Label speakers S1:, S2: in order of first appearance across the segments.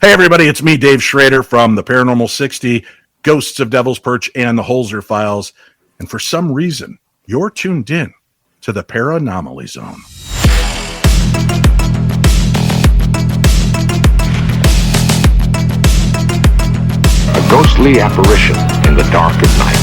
S1: Hey, everybody, it's me, Dave Schrader from the Paranormal 60, Ghosts of Devil's Perch, and the Holzer Files. And for some reason, you're tuned in to the Paranomaly Zone.
S2: A ghostly apparition in the dark at night.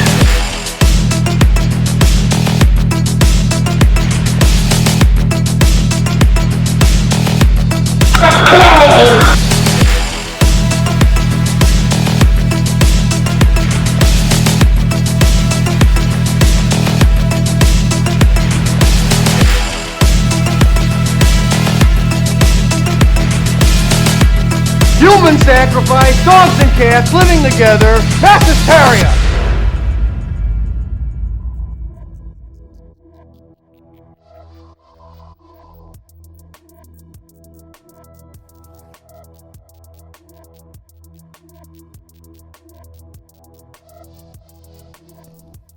S3: Human sacrifice, dogs and cats living together, mass hysteria!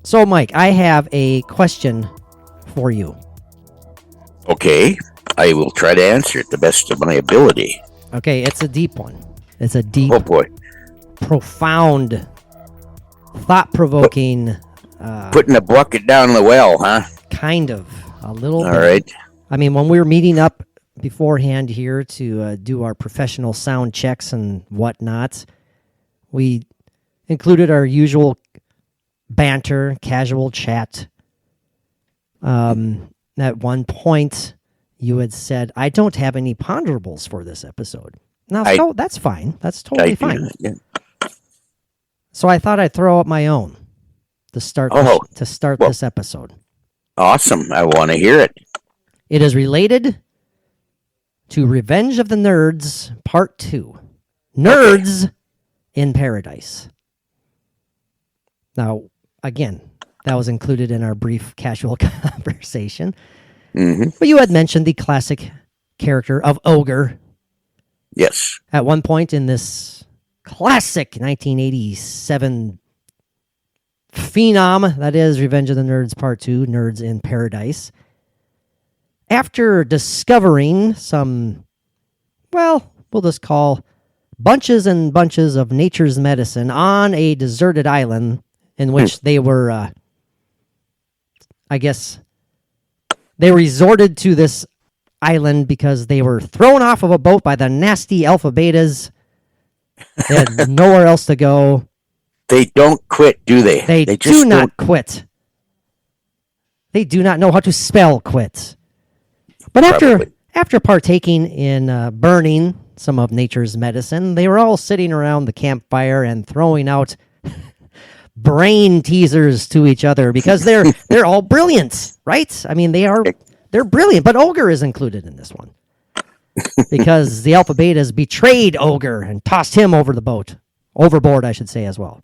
S4: So, Mike, I have a question for you.
S5: Okay, I will try to answer it the best of my ability.
S4: Okay, it's a deep one. It's a deep,
S5: Oh boy,
S4: profound, thought-provoking,
S5: putting a bucket down the well, huh?
S4: kind of, a little
S5: All
S4: bit.
S5: right.
S4: I mean, when we were meeting up beforehand here to do our professional sound checks and whatnot, we included our usual banter, casual chat. At one point, you had said, I don't have any ponderables for this episode. Now, so that's fine. That's totally fine.
S5: Yeah.
S4: So I thought I'd throw up my own to start this episode.
S5: Awesome. I want to hear it.
S4: It is related to Revenge of the Nerds Part 2. Nerds in Paradise. Now, again, that was included in our brief casual conversation.
S5: Mm-hmm.
S4: But you had mentioned the classic character of Ogre.
S5: Yes.
S4: At one point in this classic 1987 phenom, that is Revenge of the Nerds Part 2, Nerds in Paradise. After discovering some, well, we'll just call bunches and bunches of nature's medicine on a deserted island in which they were, I guess, they resorted to this island because they were thrown off of a boat by the nasty alpha betas. They had nowhere else to go.
S5: They don't quit, do they?
S4: They
S5: just
S4: do not quit. They do not know how to spell quit. But after partaking in burning some of nature's medicine, they were all sitting around the campfire and throwing out brain teasers to each other because they're all brilliant, right? I mean, they're brilliant, but Ogre is included in this one because the Alpha Betas betrayed Ogre and tossed him overboard, I should say, as well.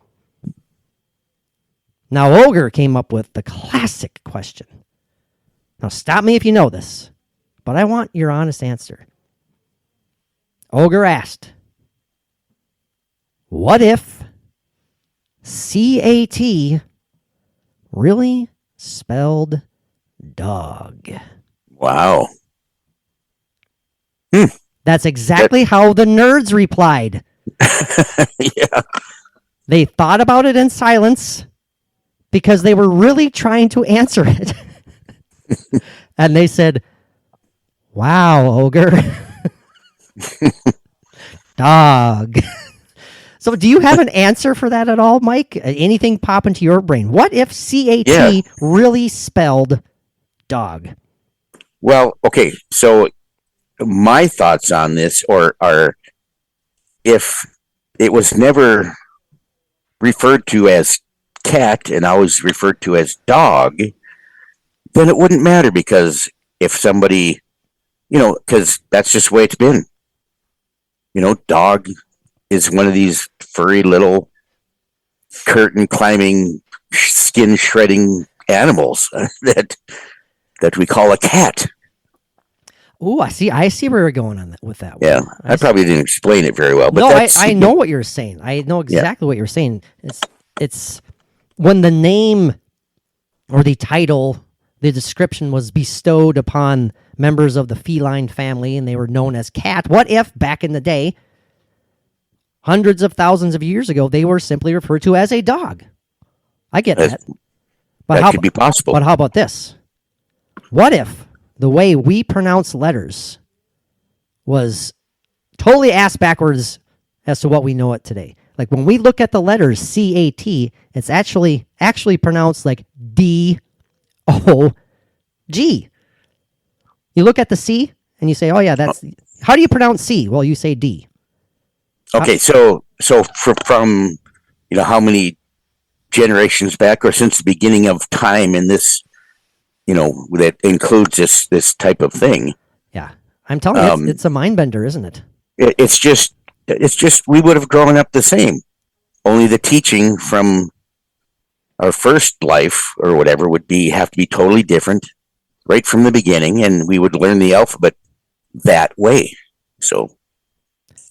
S4: Now, Ogre came up with the classic question. Now, stop me if you know this, but I want your honest answer. Ogre asked, what if CAT really spelled dog?
S5: Wow.
S4: That's exactly how the nerds replied.
S5: Yeah.
S4: They thought about it in silence because they were really trying to answer it. And they said, wow, Ogre. Dog. So do you have an answer for that at all, Mike? Anything pop into your brain? What if CAT really spelled dog?
S5: Well, okay. So my thoughts on this are if it was never referred to as cat and always referred to as dog, then it wouldn't matter because if somebody, because that's just the way it's been. Dog is one of these furry little curtain climbing, skin shredding animals that we call a cat.
S4: Oh, I see where you're going on with that one.
S5: Yeah, I probably didn't explain it very well. But
S4: no, I know what you're saying. I know exactly what you're saying. It's when the name or the title, the description was bestowed upon members of the feline family and they were known as cat. What if back in the day hundreds of thousands of years ago, they were simply referred to as a dog. I get that. But
S5: that could be possible.
S4: But how about this? What if the way we pronounce letters was totally ass backwards as to what we know it today? Like when we look at the letters C-A-T, it's actually pronounced like D-O-G. You look at the C and you say, oh yeah, that's... How do you pronounce C? Well, you say D.
S5: Okay, so from how many generations back or since the beginning of time in this, that includes this type of thing.
S4: Yeah, I'm telling you, it's a mind bender, isn't it?
S5: It's just we would have grown up the same. Only the teaching from our first life or whatever would have to be totally different right from the beginning, and we would learn the alphabet that way. So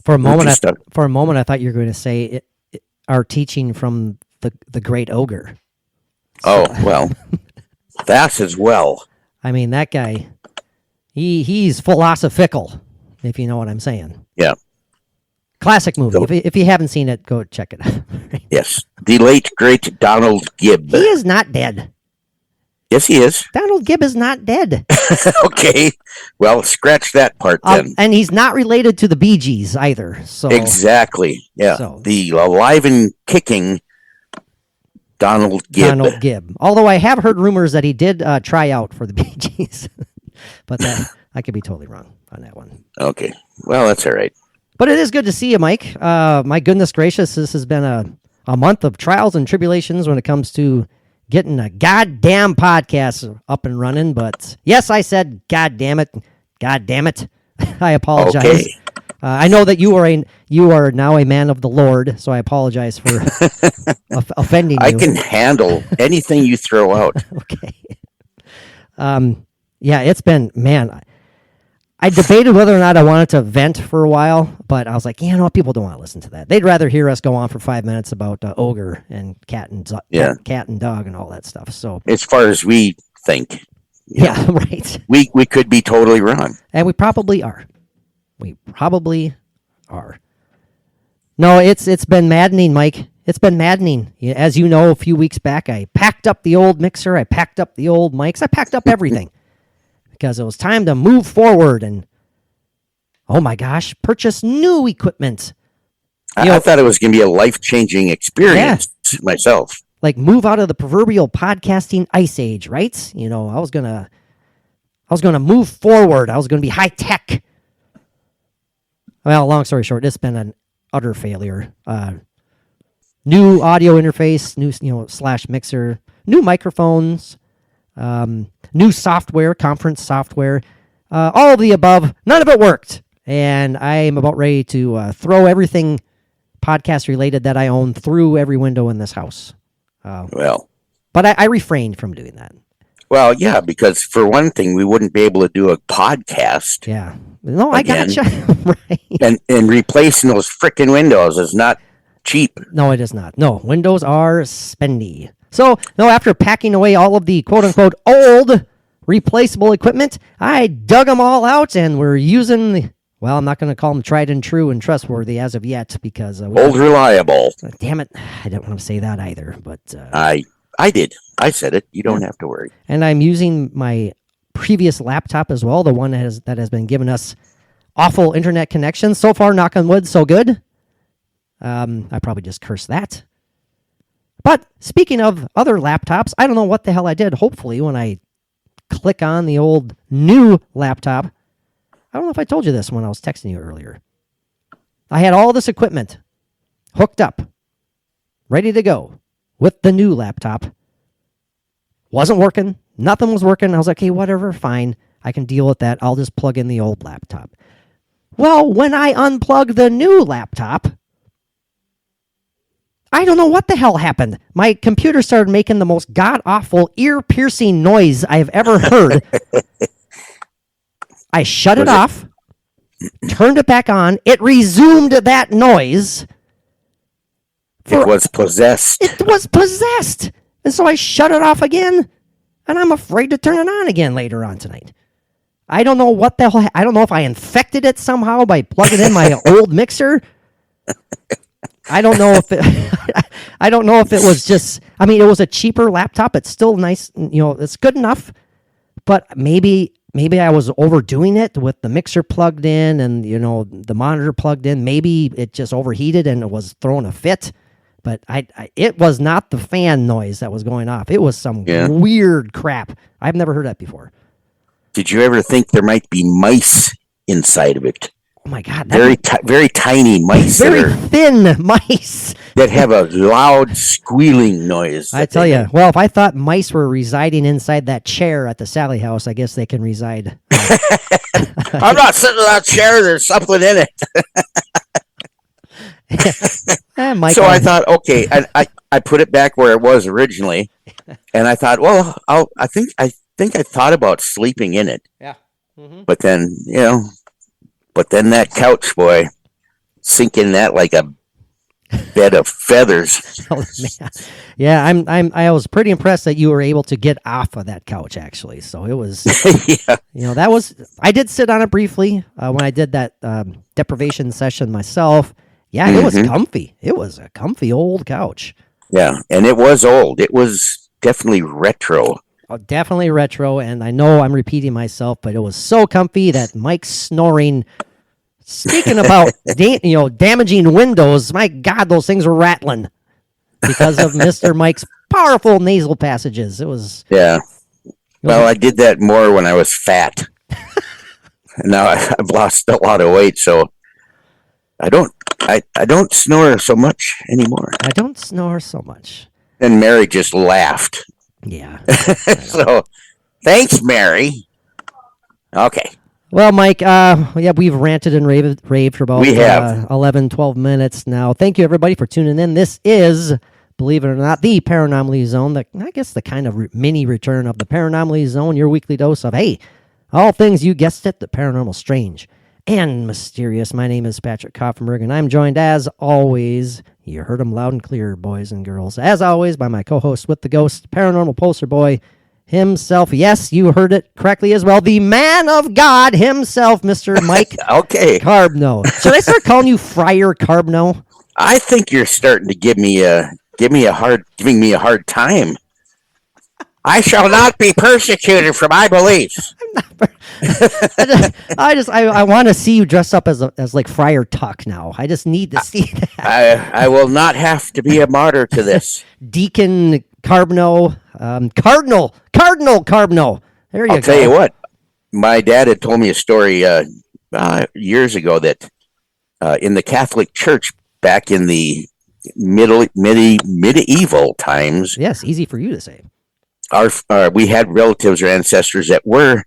S4: for a moment, I thought you were going to say our teaching from the great ogre.
S5: Oh well, that as well.
S4: I mean, that guy, he's philosophical, if you know what I'm saying.
S5: Yeah.
S4: Classic movie. So, if you haven't seen it, go check it out.
S5: Yes, the late great Donald Gibb.
S4: He is not dead.
S5: Yes, he is.
S4: Donald Gibb is not dead.
S5: Okay. Well, scratch that part then.
S4: And he's not related to the Bee Gees either. So
S5: exactly. Yeah. So, the alive and kicking Donald Gibb.
S4: Although I have heard rumors that he did try out for the Bee Gees. But I could be totally wrong on that one.
S5: Okay. Well, that's all right.
S4: But it is good to see you, Mike. My goodness gracious, this has been a month of trials and tribulations when it comes to getting a goddamn podcast up and running. But yes, I said, God damn it. I apologize.
S5: Okay.
S4: I know that you are now a man of the Lord, so I apologize for offending you.
S5: I can handle anything you throw out.
S4: Okay. Yeah, it's been, man, I debated whether or not I wanted to vent for a while, but I was like, people don't want to listen to that. They'd rather hear us go on for 5 minutes about ogre and cat and dog and all that stuff. So
S5: as far as we think,
S4: right.
S5: We could be totally wrong,
S4: and we probably are. No, it's been maddening, Mike. It's been maddening. As you know, a few weeks back, I packed up the old mixer. I packed up the old mics. I packed up everything. Because it was time to move forward and, oh my gosh, purchase new equipment.
S5: I thought it was going to be a life-changing experience myself.
S4: Like move out of the proverbial podcasting ice age, right? I was gonna move forward. I was gonna be high tech. Well, long story short, it's been an utter failure. New audio interface, new slash mixer, new microphones. New software, conference software, all of the above. None of it worked. And I am about ready to throw everything podcast related that I own through every window in this house. But I refrained from doing that.
S5: Well, yeah, because for one thing, we wouldn't be able to do a podcast.
S4: Yeah. No, again. I gotcha.
S5: Right. And replacing those frickin' windows is not cheap.
S4: No, it is not. No, windows are spendy. So, after packing away all of the quote-unquote old replaceable equipment, I dug them all out, and we're using, I'm not going to call them tried and true and trustworthy as of yet, because...
S5: old reliable.
S4: Damn it. I don't want to say that either, but...
S5: I did. I said it. You don't have to worry.
S4: And I'm using my previous laptop as well, the one that has been giving us awful internet connections. So far, knock on wood, so good. I probably just cursed that. But speaking of other laptops, I don't know what the hell I did. Hopefully, when I click on the old new laptop, I don't know if I told you this when I was texting you earlier. I had all this equipment hooked up, ready to go with the new laptop. Wasn't working. Nothing was working. I was like, okay, whatever, fine. I can deal with that. I'll just plug in the old laptop. Well, when I unplugged the new laptop, I don't know what the hell happened. My computer started making the most god-awful, ear-piercing noise I've ever heard. I shut it off, turned it back on. It resumed that noise.
S5: It was possessed.
S4: It was possessed. And so I shut it off again, and I'm afraid to turn it on again later on tonight. I don't know what the hell. I don't know if I infected it somehow by plugging in my old mixer. I don't know if it, I don't know if it was just. I mean, it was a cheaper laptop. It's still nice. It's good enough. But maybe I was overdoing it with the mixer plugged in and the monitor plugged in. Maybe it just overheated and it was throwing a fit. But it was not the fan noise that was going off. It was some weird crap. I've never heard that before.
S5: Did you ever think there might be mice inside of it?
S4: Oh my God!
S5: Very tiny mice.
S4: Very thin mice
S5: that have a loud squealing noise.
S4: I tell you, well, if I thought mice were residing inside that chair at the Sally House, I guess they can reside.
S5: I'm not sitting in that chair. There's something in it. So I thought, okay, I put it back where it was originally, and I thought, well, I think I thought about sleeping in it.
S4: Yeah. Mm-hmm.
S5: But then that couch, boy, sink in that like a bed of feathers.
S4: Oh, man. Yeah, I was pretty impressed that you were able to get off of that couch, actually. So it was, that was. I did sit on it briefly when I did that deprivation session myself. Yeah, it was comfy. It was a comfy old couch.
S5: Yeah, and it was old. It was definitely retro.
S4: Oh, definitely retro, and I know I'm repeating myself, but it was so comfy that Mike's snoring. Speaking about damaging windows, my God, those things were rattling because of Mr. Mike's powerful nasal passages. It was
S5: Well, I did that more when I was fat. Now I've lost a lot of weight, so I don't snore so much anymore.
S4: I don't snore so much.
S5: And Mary just laughed.
S4: Yeah.
S5: So, thanks, Mary. Okay.
S4: Well, Mike, we've ranted and raved for about 11, 12 minutes now. Thank you, everybody, for tuning in. This is, believe it or not, the Paranormally Zone, I guess the kind of mini return of the Paranormally Zone, your weekly dose of, hey, all things, you guessed it, the paranormal, strange, and mysterious. My name is Patrick Koffenberg, and I'm joined, as always, you heard him loud and clear, boys and girls, as always, by my co-host with the ghost, paranormal poster boy himself. Yes, you heard it correctly as well. The man of God himself, Mr. Mike
S5: okay.
S4: Carbno. Should I start calling you Friar Carbno?
S5: I think you're starting to giving me a hard time. I shall not be persecuted for my beliefs.
S4: I want to see you dress up as like Friar Tuck now. I just need to see that.
S5: I will not have to be a martyr to this.
S4: Deacon Carbno, Cardinal Carbno. There you go.
S5: I'll tell you what. My dad had told me a story years ago that in the Catholic Church back in the medieval times.
S4: Yes, easy for you to say.
S5: We had relatives or ancestors that were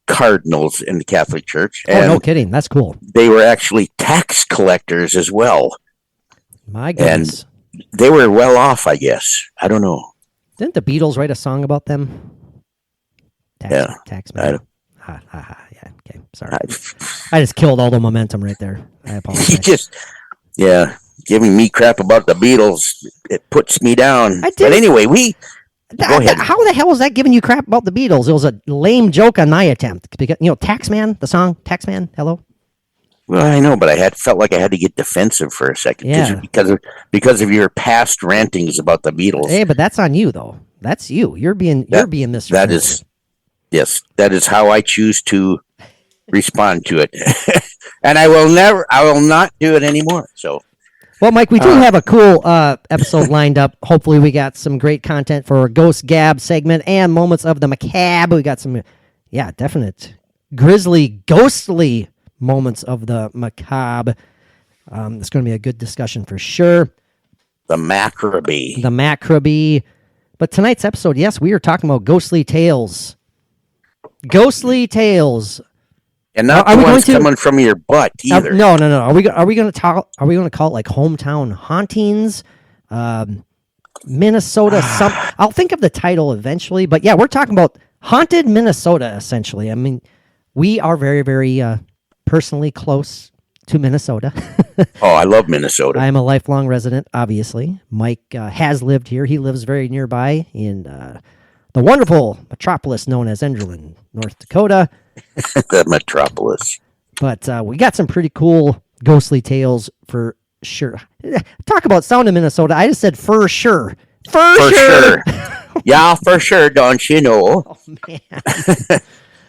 S5: cardinals in the Catholic Church.
S4: Oh, no kidding. That's cool.
S5: They were actually tax collectors as well.
S4: My goodness.
S5: And they were well off, I guess. I don't know.
S4: Didn't the Beatles write a song about them? Taxman. Yeah, okay. Sorry. I just killed all the momentum right there. I apologize.
S5: Giving me crap about the Beatles, it puts me down. But anyway, go ahead.
S4: How the hell was that giving you crap about the Beatles? It was a lame joke on my attempt. Because, Taxman, the song, Taxman, hello?
S5: Well, I know, but felt like I had to get defensive for a second.
S4: Yeah.
S5: Because of your past rantings about the Beatles.
S4: Hey, but that's on you, though. That's you. You're being Mr.
S5: That is, yes, that is how I choose to respond to it. And I will not do it anymore. So.
S4: Well, Mike, we do have a cool episode lined up. Hopefully, we got some great content for our Ghost Gab segment and Moments of the Macabre. We got some, definite grisly, ghostly moments of the macabre. It's going to be a good discussion for sure.
S5: The
S4: macabre. But tonight's episode, yes, we are talking about ghostly tales. Ghostly tales.
S5: And not the ones coming from your butt either.
S4: No. Are we going to call it like hometown hauntings? Minnesota. I'll think of the title eventually. But yeah, we're talking about haunted Minnesota. Essentially, I mean, we are very, very personally close to Minnesota.
S5: Oh, I love Minnesota.
S4: I'm a lifelong resident. Obviously, Mike has lived here. He lives very nearby in the wonderful metropolis known as Enderlin, North Dakota.
S5: The metropolis.
S4: But we got some pretty cool ghostly tales for sure. Talk about sound in Minnesota. I just said for sure. For
S5: For
S4: sure.
S5: sure. Yeah, for sure. Don't you know?
S4: Oh,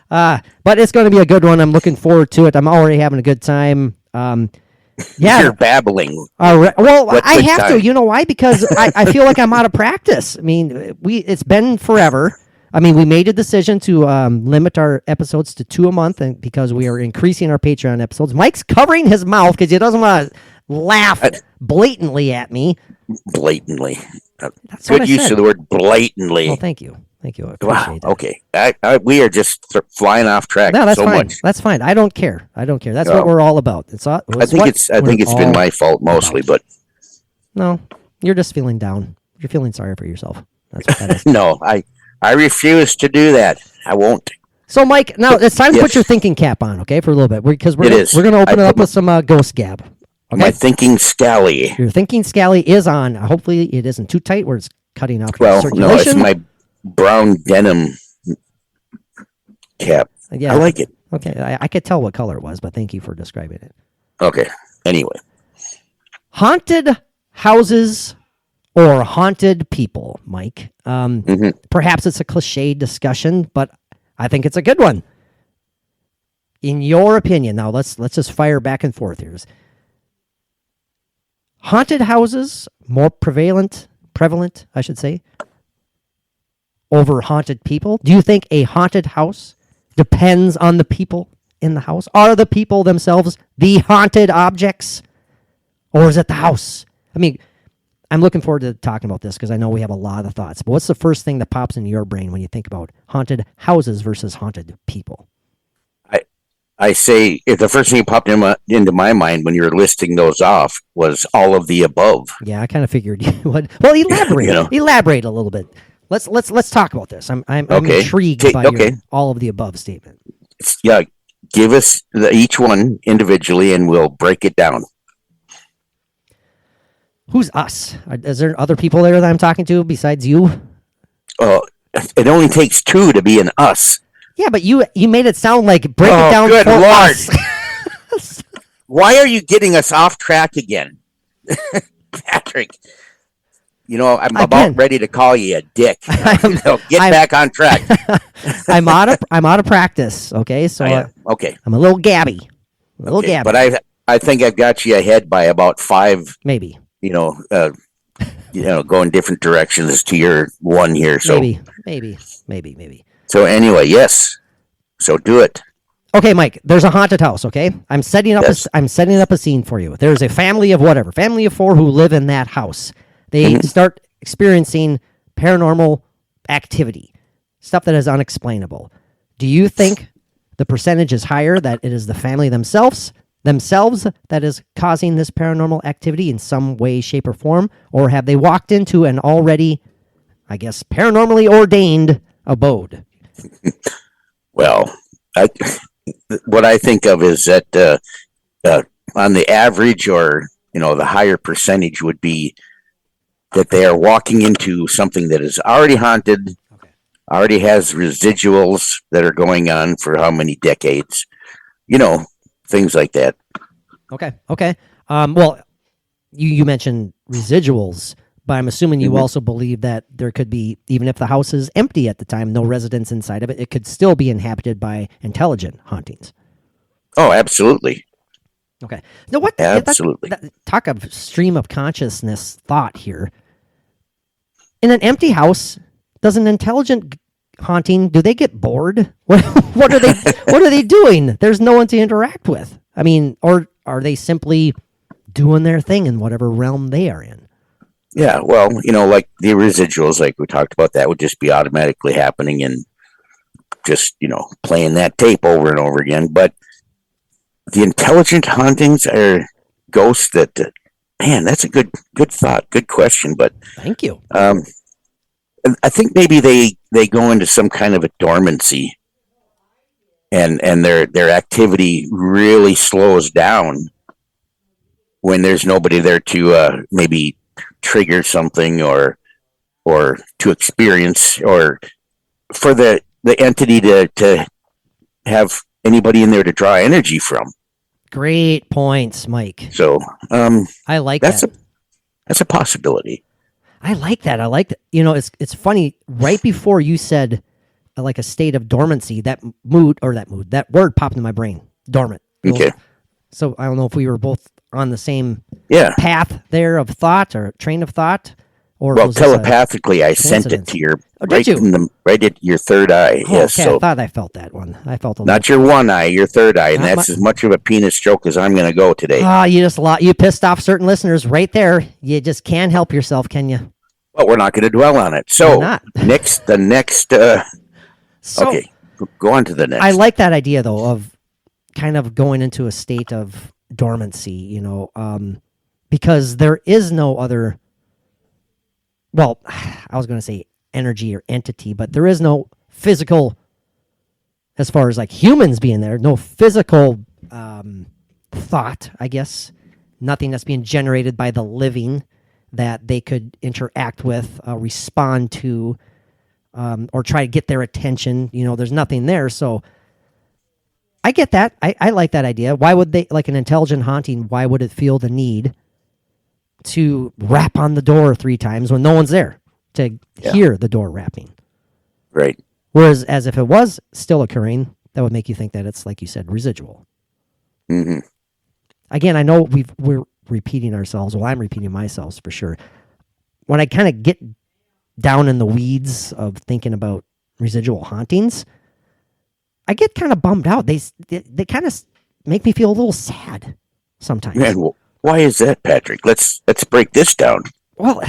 S4: man. But it's going to be a good one. I'm looking forward to it. I'm already having a good time. Yeah.
S5: You're babbling.
S4: All right. Well,
S5: What
S4: I
S5: good
S4: have
S5: time.
S4: to. You know why? Because I feel like I'm out of practice. I mean, it's been forever. I mean, we made a decision to limit our episodes to 2 a month, and because we are increasing our Patreon episodes. Mike's covering his mouth because he doesn't want to laugh blatantly at me.
S5: Blatantly.
S4: That's what I
S5: Good use
S4: said.
S5: of the word blatantly.
S4: Well, thank you. I
S5: Wow.
S4: appreciate that.
S5: Okay. We are just flying off track
S4: No, that's
S5: so
S4: fine.
S5: much.
S4: That's fine. I don't care. That's
S5: Oh.
S4: what we're all about. I think
S5: it's been my fault mostly, but
S4: No, you're just feeling down. You're feeling sorry for yourself. That's what that is.
S5: no, I refuse to do that. I won't.
S4: So, Mike, now it's time to put
S5: Yes.
S4: your thinking cap on, okay, for a little bit, because
S5: It is.
S4: we're going to open
S5: I
S4: it up
S5: put
S4: with some Ghost Gab. Okay,
S5: My thinking scally.
S4: your thinking scally is on. Hopefully, it isn't too tight where it's cutting off
S5: Well,
S4: your
S5: no, it's
S4: circulation.
S5: my brown denim cap.
S4: Yeah,
S5: I like it.
S4: Okay, I could tell what color it was, but thank you for describing it.
S5: Okay. Anyway,
S4: Haunted houses or haunted people, Mike. Perhaps it's a cliche discussion, but I think it's a good one. In your opinion, now let's just fire back and forth here. Haunted houses more prevalent, I should say, over haunted people? Do you think a haunted house depends on the people in the house? Are the people themselves the haunted objects? Or is it the house? I mean, I'm looking forward to talking about this because I know we have a lot of thoughts. But what's the first thing that pops into your brain when you think about haunted houses versus haunted people?
S5: I say if the first thing that popped into my mind when you were listing those off was all of the above.
S4: Yeah, I kind of figured you would. Well, elaborate.
S5: You know.
S4: Elaborate a little bit. Let's talk about this. I'm
S5: Okay.
S4: intrigued by
S5: Okay.
S4: your all of the above statement.
S5: Yeah, give us each one individually, and we'll break it down.
S4: Who's us? Is there other people there that I'm talking to besides you?
S5: Oh, it only takes two to be an us.
S4: Yeah, but you made it sound like break it
S5: Oh,
S4: down
S5: good
S4: for
S5: Lord.
S4: us.
S5: Why are you getting us off track again, Patrick? You know, I'm
S4: Again.
S5: about ready to call you a dick. So get
S4: I'm-
S5: back on track.
S4: I'm out of practice. Okay, so
S5: Okay.
S4: I'm a little gabby. Gabby.
S5: But I think I've got you ahead by about 5.
S4: Maybe.
S5: Going different directions to your one here. So
S4: Maybe.
S5: So anyway, yes. So do it.
S4: Okay, Mike. There's a haunted house. Okay, I'm setting up.
S5: Yes.
S4: I'm setting up a scene for you. There's a family of 4 who live in that house. They start experiencing paranormal activity, stuff that is unexplainable. Do you think the percentage is higher that it is the family themselves that is causing this paranormal activity in some way, shape, or form, or have they walked into an already, I guess, paranormally ordained abode?
S5: Well, what I think of is that on the average, or the higher percentage would be that they are walking into something that is already haunted, already has residuals that are going on for how many decades, things like that.
S4: Okay. Well, you mentioned residuals, but I'm assuming you also believe that there could be, even if the house is empty at the time, no residents inside of it, it could still be inhabited by intelligent hauntings.
S5: Oh, absolutely.
S4: Okay. Now, what?
S5: Absolutely.
S4: Talk of stream of consciousness thought here. In an empty house, does an intelligent haunting? Do they get bored? What are they? What are they doing? There's no one to interact with. I mean, or are they simply doing their thing in whatever realm they are in?
S5: Yeah, well, like the residuals, like we talked about, that would just be automatically happening and just, playing that tape over and over again. But the intelligent hauntings are ghosts that, man, that's a good thought, good question. But
S4: Thank you.
S5: I think maybe they go into some kind of a dormancy, and their activity really slows down when there's nobody there to maybe trigger something or to experience, or for the entity to have anybody in there to draw energy from.
S4: Great points, Mike.
S5: So
S4: I like
S5: that's
S4: that.
S5: That's a possibility.
S4: I like that. I like that. You know, it's funny. Right before you said like a state of dormancy, that word popped in my brain. Dormant.
S5: Okay.
S4: So I don't know if we were both on the same
S5: Yeah.
S4: path there of thought or train of thought, or
S5: Well,
S4: was this a
S5: telepathically, I sent it
S4: coincidence?
S5: to your
S4: Did you?
S5: right at your third eye.
S4: Oh,
S5: Yes.
S4: okay,
S5: So
S4: I thought I felt that one. I felt a
S5: not
S4: little.
S5: your one eye, your third eye, and
S4: Not
S5: that's
S4: my-
S5: as much of a penis stroke as I'm going to go today.
S4: You pissed off certain listeners right there. You just can't help yourself, can you?
S5: But we're not going to dwell on it.
S4: We're
S5: So
S4: not.
S5: the next.
S4: So
S5: Okay, go on to the next.
S4: I like that idea though of kind of going into a state of dormancy. You know, because there is no other. Well, I was going to say energy or entity, but there is no physical, as far as like humans being there, no physical thought, I guess. Nothing that's being generated by the living that they could interact with, respond to, or try to get their attention. You know, there's nothing there. So I get that. I like that idea. Why would they, like an intelligent haunting, why would it feel the need to rap on the door 3 times when no one's there to hear the door rapping?
S5: Right.
S4: Whereas as if it was still occurring, that would make you think that it's, like you said, residual.
S5: Mm-hmm.
S4: Again, I know we're repeating ourselves. Well, I'm repeating myself for sure. When I kind of get down in the weeds of thinking about residual hauntings, I get kind of bummed out. They kind of make me feel a little sad sometimes.
S5: Man, why is that, Patrick? Let's break this down.
S4: Well,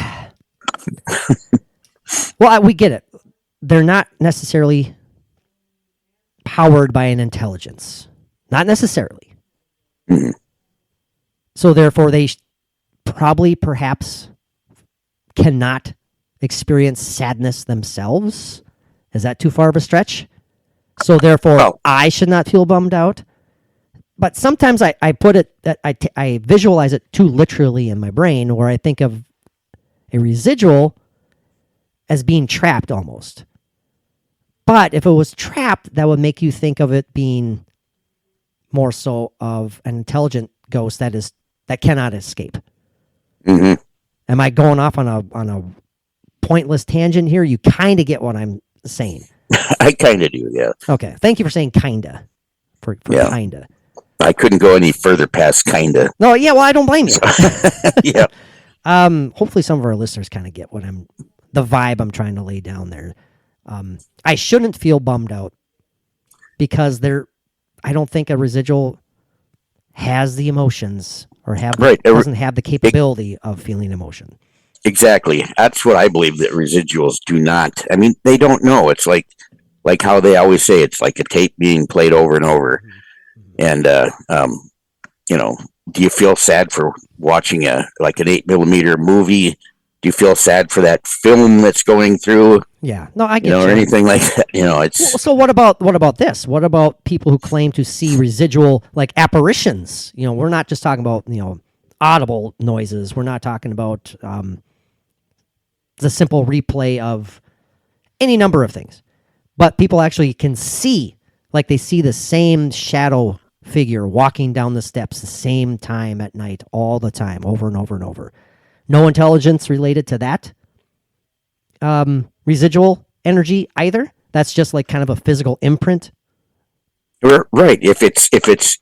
S4: we get it. They're not necessarily powered by an intelligence. Not necessarily.
S5: Mhm.
S4: So therefore, they probably, perhaps, cannot experience sadness themselves. Is that too far of a stretch? So therefore,
S5: Well-
S4: I should not feel bummed out. But sometimes I put it, I visualize it too literally in my brain, where I think of a residual as being trapped almost. But if it was trapped, that would make you think of it being more so of an intelligent ghost that cannot escape.
S5: Mm-hmm.
S4: Am I going off on a pointless tangent here? You kind of get what I'm saying.
S5: I kind of do, yeah.
S4: Okay, thank you for saying kinda. For
S5: Yeah.
S4: kinda.
S5: I couldn't go any further past kinda.
S4: No, yeah, well, I don't blame you.
S5: Yeah.
S4: Hopefully some of our listeners kind of get the vibe I'm trying to lay down there. I shouldn't feel bummed out because I don't think a residual has the emotions or
S5: Right.
S4: doesn't have the capability of feeling emotion.
S5: Exactly. That's what I believe that residuals do not. I mean, they don't know. It's like how they always say it's like a tape being played over and over. And you know, do you feel sad for watching an 8mm movie? Do you feel sad for that film that's going through?
S4: Yeah. No, I get
S5: Or
S4: you.
S5: anything like that? You know, it's
S4: So what about this? What about people who claim to see residual like apparitions? You know, we're not just talking about, audible noises. We're not talking about the simple replay of any number of things. But people actually can see, like they see the same shadow figure walking down the steps the same time at night, all the time, over and over and over. No intelligence related to that residual energy either. That's just like kind of a physical imprint.
S5: right. If it's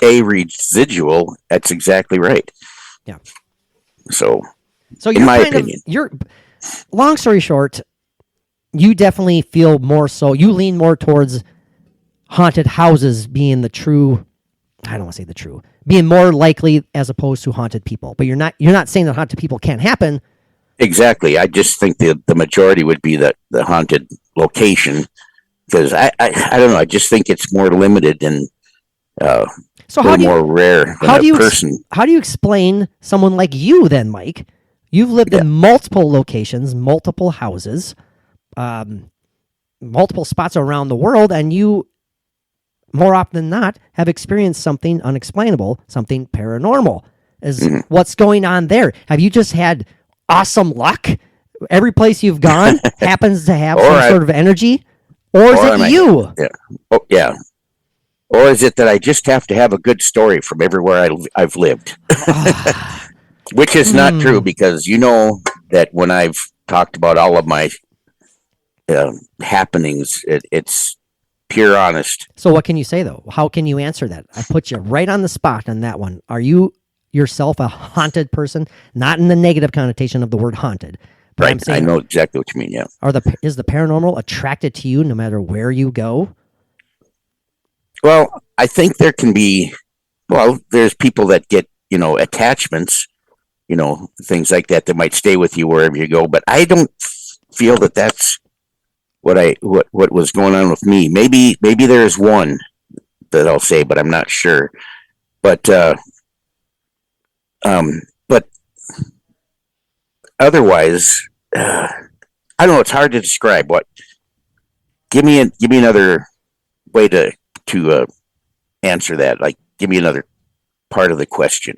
S5: a residual, that's exactly right.
S4: Yeah.
S5: So
S4: So
S5: in my opinion,
S4: long story short, you definitely feel more so. You lean more towards haunted houses being the true. I don't want to say the true, being more likely as opposed to haunted people. But you're not saying that haunted people can't happen.
S5: exactly. I just think the majority would be the haunted location, because I don't know. I just think it's more limited and
S4: So how do you
S5: more rare than
S4: how do
S5: a
S4: you
S5: person.
S4: how do you explain someone like you then, Mike? You've lived in multiple locations, multiple houses, multiple spots around the world, and you, more often than not, have experienced something unexplainable, something paranormal. What's going on there? Have you just had awesome luck? Every place you've gone happens to have some sort of energy, or is it you?
S5: Yeah. Oh, yeah. Or is it that I just have to have a good story from everywhere I've lived? Which is not true, because you know that when I've talked about all of my happenings, it's pure honest.
S4: So what can you say, though? How can you answer that? I put you right on the spot on that one. Are you yourself a haunted person? Not in the negative connotation of the word haunted. But
S5: Right.
S4: I'm saying,
S5: I know exactly what you mean, yeah.
S4: is the paranormal attracted to you no matter where you go?
S5: Well, I think there can be, there's people that get, attachments, things like that might stay with you wherever you go. But I don't feel that that's what was going on with me. Maybe there's one that I'll say, but I'm not sure. But otherwise, I don't know. It's hard to describe. Give me another way to answer that. Like, give me another part of the question.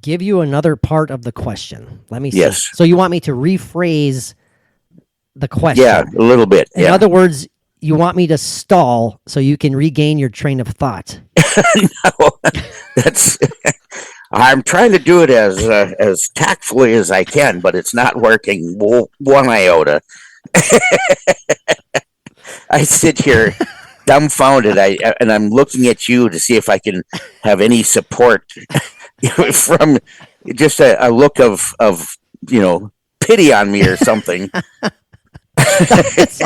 S4: Give you another part of the question. Let me see.
S5: Yes.
S4: So you want me to rephrase the question?
S5: Yeah, a little bit.
S4: In other words, you want me to stall so you can regain your train of thought.
S5: No, that's. I'm trying to do it as tactfully as I can, but it's not working one iota. I sit here dumbfounded. And I'm looking at you to see if I can have any support from just a look of pity on me or something.
S4: It's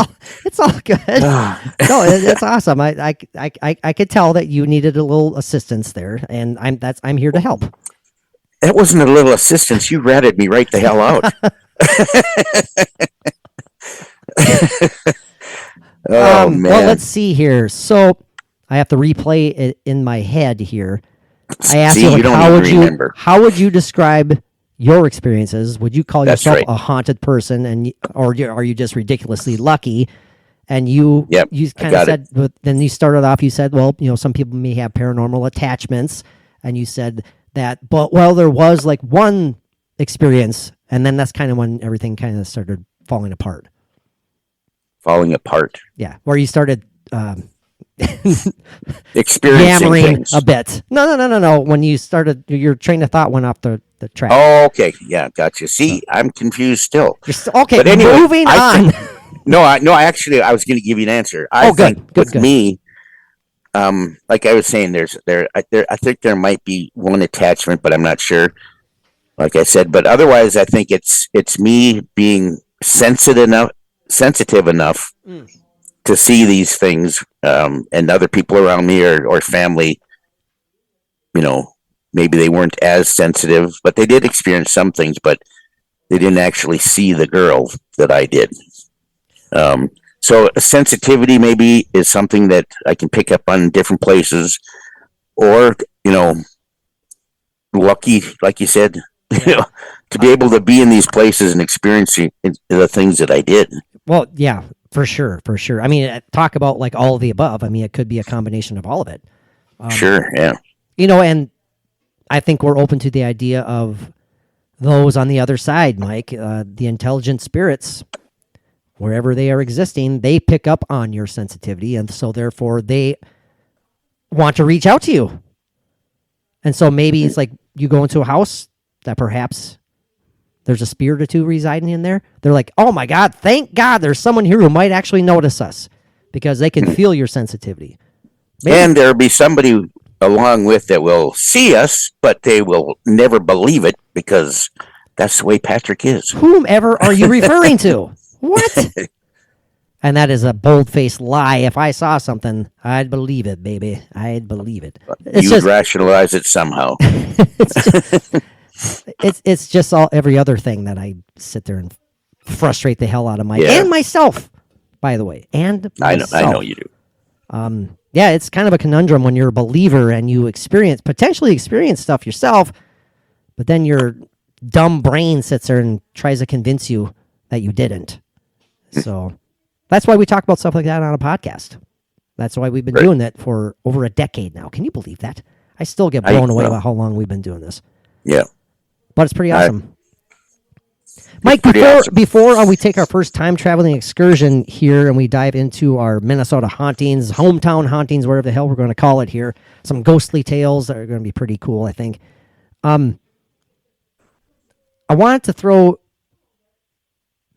S4: all good. No, it's awesome. I could tell that you needed a little assistance there, and I'm here to help.
S5: That wasn't a little assistance. You ratted me right the hell out. Man.
S4: Well, let's see here. So I have to replay it in my head here. I asked you, how would you describe your experiences? Would you call yourself a haunted person, or are you just ridiculously lucky? And you kind of said, but then you started off, you said, well, some people may have paranormal attachments, and you said that, but there was like one experience, and then that's kind of when everything kind of started falling apart.
S5: Falling apart.
S4: Yeah, where you started
S5: experiencing
S4: yammering
S5: things
S4: a bit. No. When you started, your train of thought went off the track.
S5: Oh, okay. Yeah, gotcha. See, I'm confused still.
S4: Okay,
S5: but anyway,
S4: moving on.
S5: I was going to give you an answer. Good. Me, like I was saying, I think there might be one attachment, but I'm not sure. Like I said, but otherwise, I think it's me being sensitive enough to see these things, and other people around me or family. Maybe they weren't as sensitive, but they did experience some things, but they didn't actually see the girl that I did. So sensitivity maybe is something that I can pick up on different places, or, lucky, like you said, to be able to be in these places and experiencing the things that I did.
S4: Well, yeah, for sure. I mean, talk about like all of the above. I mean, it could be a combination of all of it.
S5: Sure, yeah.
S4: And I think we're open to the idea of those on the other side, Mike, the intelligent spirits, wherever they are existing, they pick up on your sensitivity, and so therefore they want to reach out to you. And so maybe it's like you go into a house that perhaps there's a spirit or two residing in there. They're like, oh my God, thank God there's someone here who might actually notice us, because they can feel your sensitivity. Maybe.
S5: And there'll be somebody along with that will see us, but they will never believe it, because that's the way Patrick is.
S4: Whomever are you referring to? What? And that is a bold-faced lie. If I saw something, I'd believe it, baby. I'd believe it.
S5: You'd rationalize it somehow.
S4: It's just every other thing that I sit there and frustrate the hell out of and myself, by the way. And myself.
S5: I know you do.
S4: Yeah, it's kind of a conundrum when you're a believer and you potentially experience stuff yourself, but then your dumb brain sits there and tries to convince you that you didn't. So that's why we talk about stuff like that on a podcast. That's why we've been doing that for over a decade now. Can you believe that? I still get blown away by how long we've been doing this.
S5: Yeah.
S4: But it's pretty awesome. Mike,
S5: pretty awesome.
S4: before we take our first time traveling excursion here and we dive into our Minnesota hauntings, hometown hauntings, whatever the hell we're going to call it here, some ghostly tales that are going to be pretty cool, I think. I wanted to throw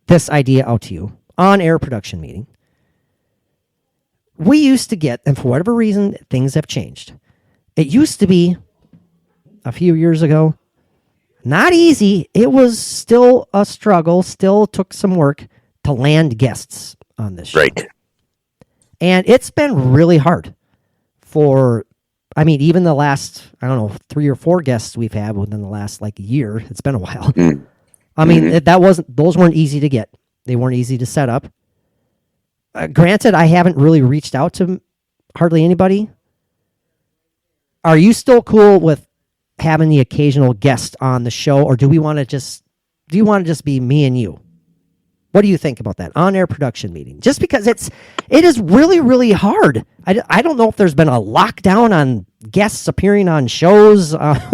S4: this idea out to you on air production meeting. We used to get, and for whatever reason, things have changed. It used to be a few years ago, not easy. It was still a struggle, still took some work to land guests on this show.
S5: Right.
S4: And it's been really hard even the last, 3 or 4 guests we've had within the last year. It's been a while. Those weren't easy to get. They weren't easy to set up. Granted, I haven't really reached out to hardly anybody. Are you still cool with having the occasional guest on the show, or do you want to just be me and you? What do you think about that on-air production meeting? Just because it is really, really hard. I don't know if there's been a lockdown on guests appearing on shows. Man,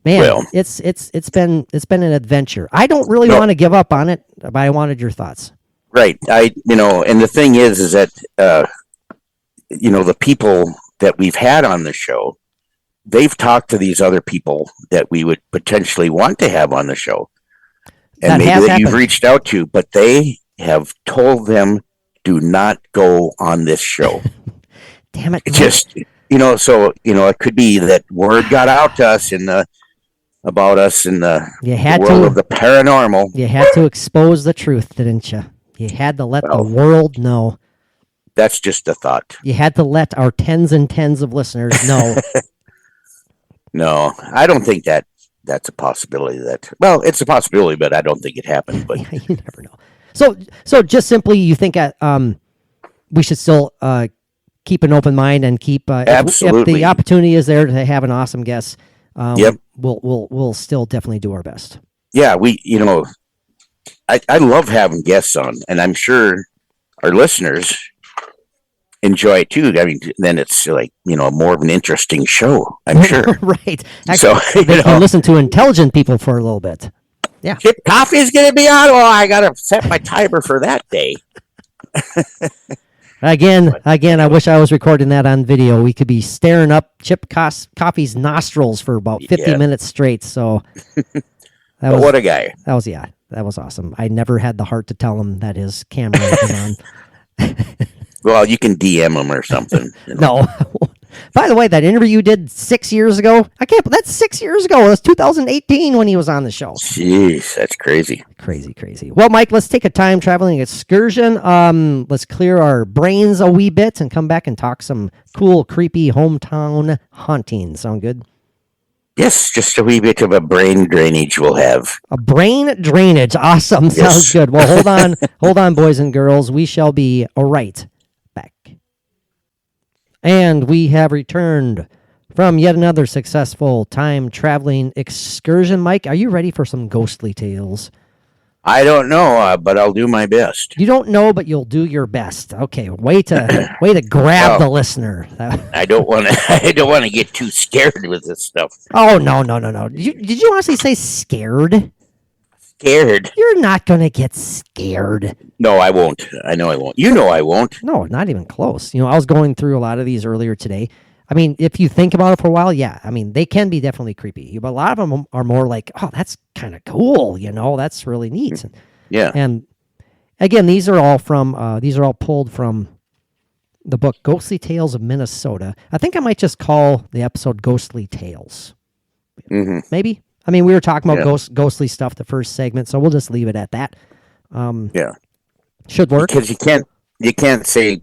S4: it's been an adventure. I don't really want to give up on it, but I wanted your thoughts.
S5: Right. And the thing is that, the people that we've had on the show, they've talked to these other people that we would potentially want to have on the show. And maybe that you've reached out to, but they have told them, do not go on this show.
S4: Damn it.
S5: It just, it could be that word got out to us about us in the world of the paranormal.
S4: You had to expose the truth, didn't you? You had to let the world know.
S5: That's just a thought.
S4: You had to let our tens and tens of listeners know.
S5: No, I don't think that's a possibility. It's a possibility, but I don't think it happened. But
S4: you never know. So just simply, you think we should still keep an open mind and keep
S5: absolutely.
S4: If the opportunity is there to have an awesome guest.
S5: Yep.
S4: We'll still definitely do our best.
S5: Yeah, I love having guests on, and I'm sure our listeners enjoy it too. I mean, then it's more of an interesting show, I'm sure.
S4: Right. Actually, so they can listen to intelligent people for a little bit. Yeah.
S5: Chip Coffee's going to be on. Well, I got to set my timer for that day.
S4: Again, I wish I was recording that on video. We could be staring up Chip Coffee's nostrils for about 50 minutes straight. So
S5: what a guy.
S4: That was awesome. I never had the heart to tell him that his camera was on.
S5: Well, you can DM him or something.
S4: No. By the way, that interview you did 6 years ago, that's 6 years ago. It was 2018 when he was on the show.
S5: Jeez, that's crazy.
S4: Crazy. Well, Mike, let's take a time traveling excursion. Let's clear our brains a wee bit and come back and talk some cool, creepy hometown haunting. Sound good?
S5: Yes, just a wee bit of a brain drainage we'll have.
S4: A brain drainage. Awesome. Yes. Sounds good. Well, hold on, boys and girls. We shall be right back. And we have returned from yet another successful time traveling excursion. Mike, are you ready for some ghostly tales?
S5: I don't know, but I'll do my best.
S4: You don't know, but you'll do your best. Okay, way to grab the listener.
S5: I don't want to get too scared with this stuff.
S4: Oh no! Did you honestly say scared?
S5: Scared?
S4: You're not gonna get scared.
S5: No, I won't. I know I won't. You know I won't.
S4: No, not even close. I was going through a lot of these earlier today. I mean, if you think about it for a while, yeah. I mean, they can be definitely creepy, but a lot of them are more like, oh, that's kind of cool. That's really neat.
S5: Yeah.
S4: And again, these are all pulled from the book Ghostly Tales of Minnesota. I think I might just call the episode Ghostly Tales.
S5: Mm-hmm.
S4: Maybe. I mean, we were talking about ghostly stuff the first segment, so we'll just leave it at that.
S5: Yeah.
S4: Should work.
S5: Because you can't say.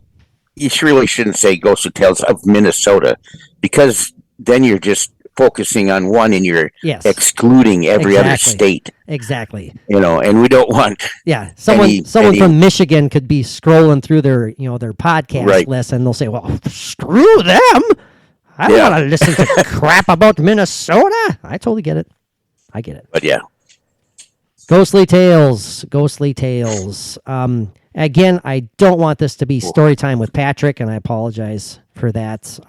S5: You really shouldn't say Ghostly Tales of Minnesota, because then you're just focusing on one and you're excluding every other state.
S4: Exactly.
S5: And we don't want.
S4: Yeah. Someone from Michigan could be scrolling through their podcast list and they'll say, well, screw them. I don't want to listen to crap about Minnesota. I totally get it. I get it.
S5: But yeah.
S4: Ghostly Tales. Again, I don't want this to be story time with Patrick, and I apologize for that.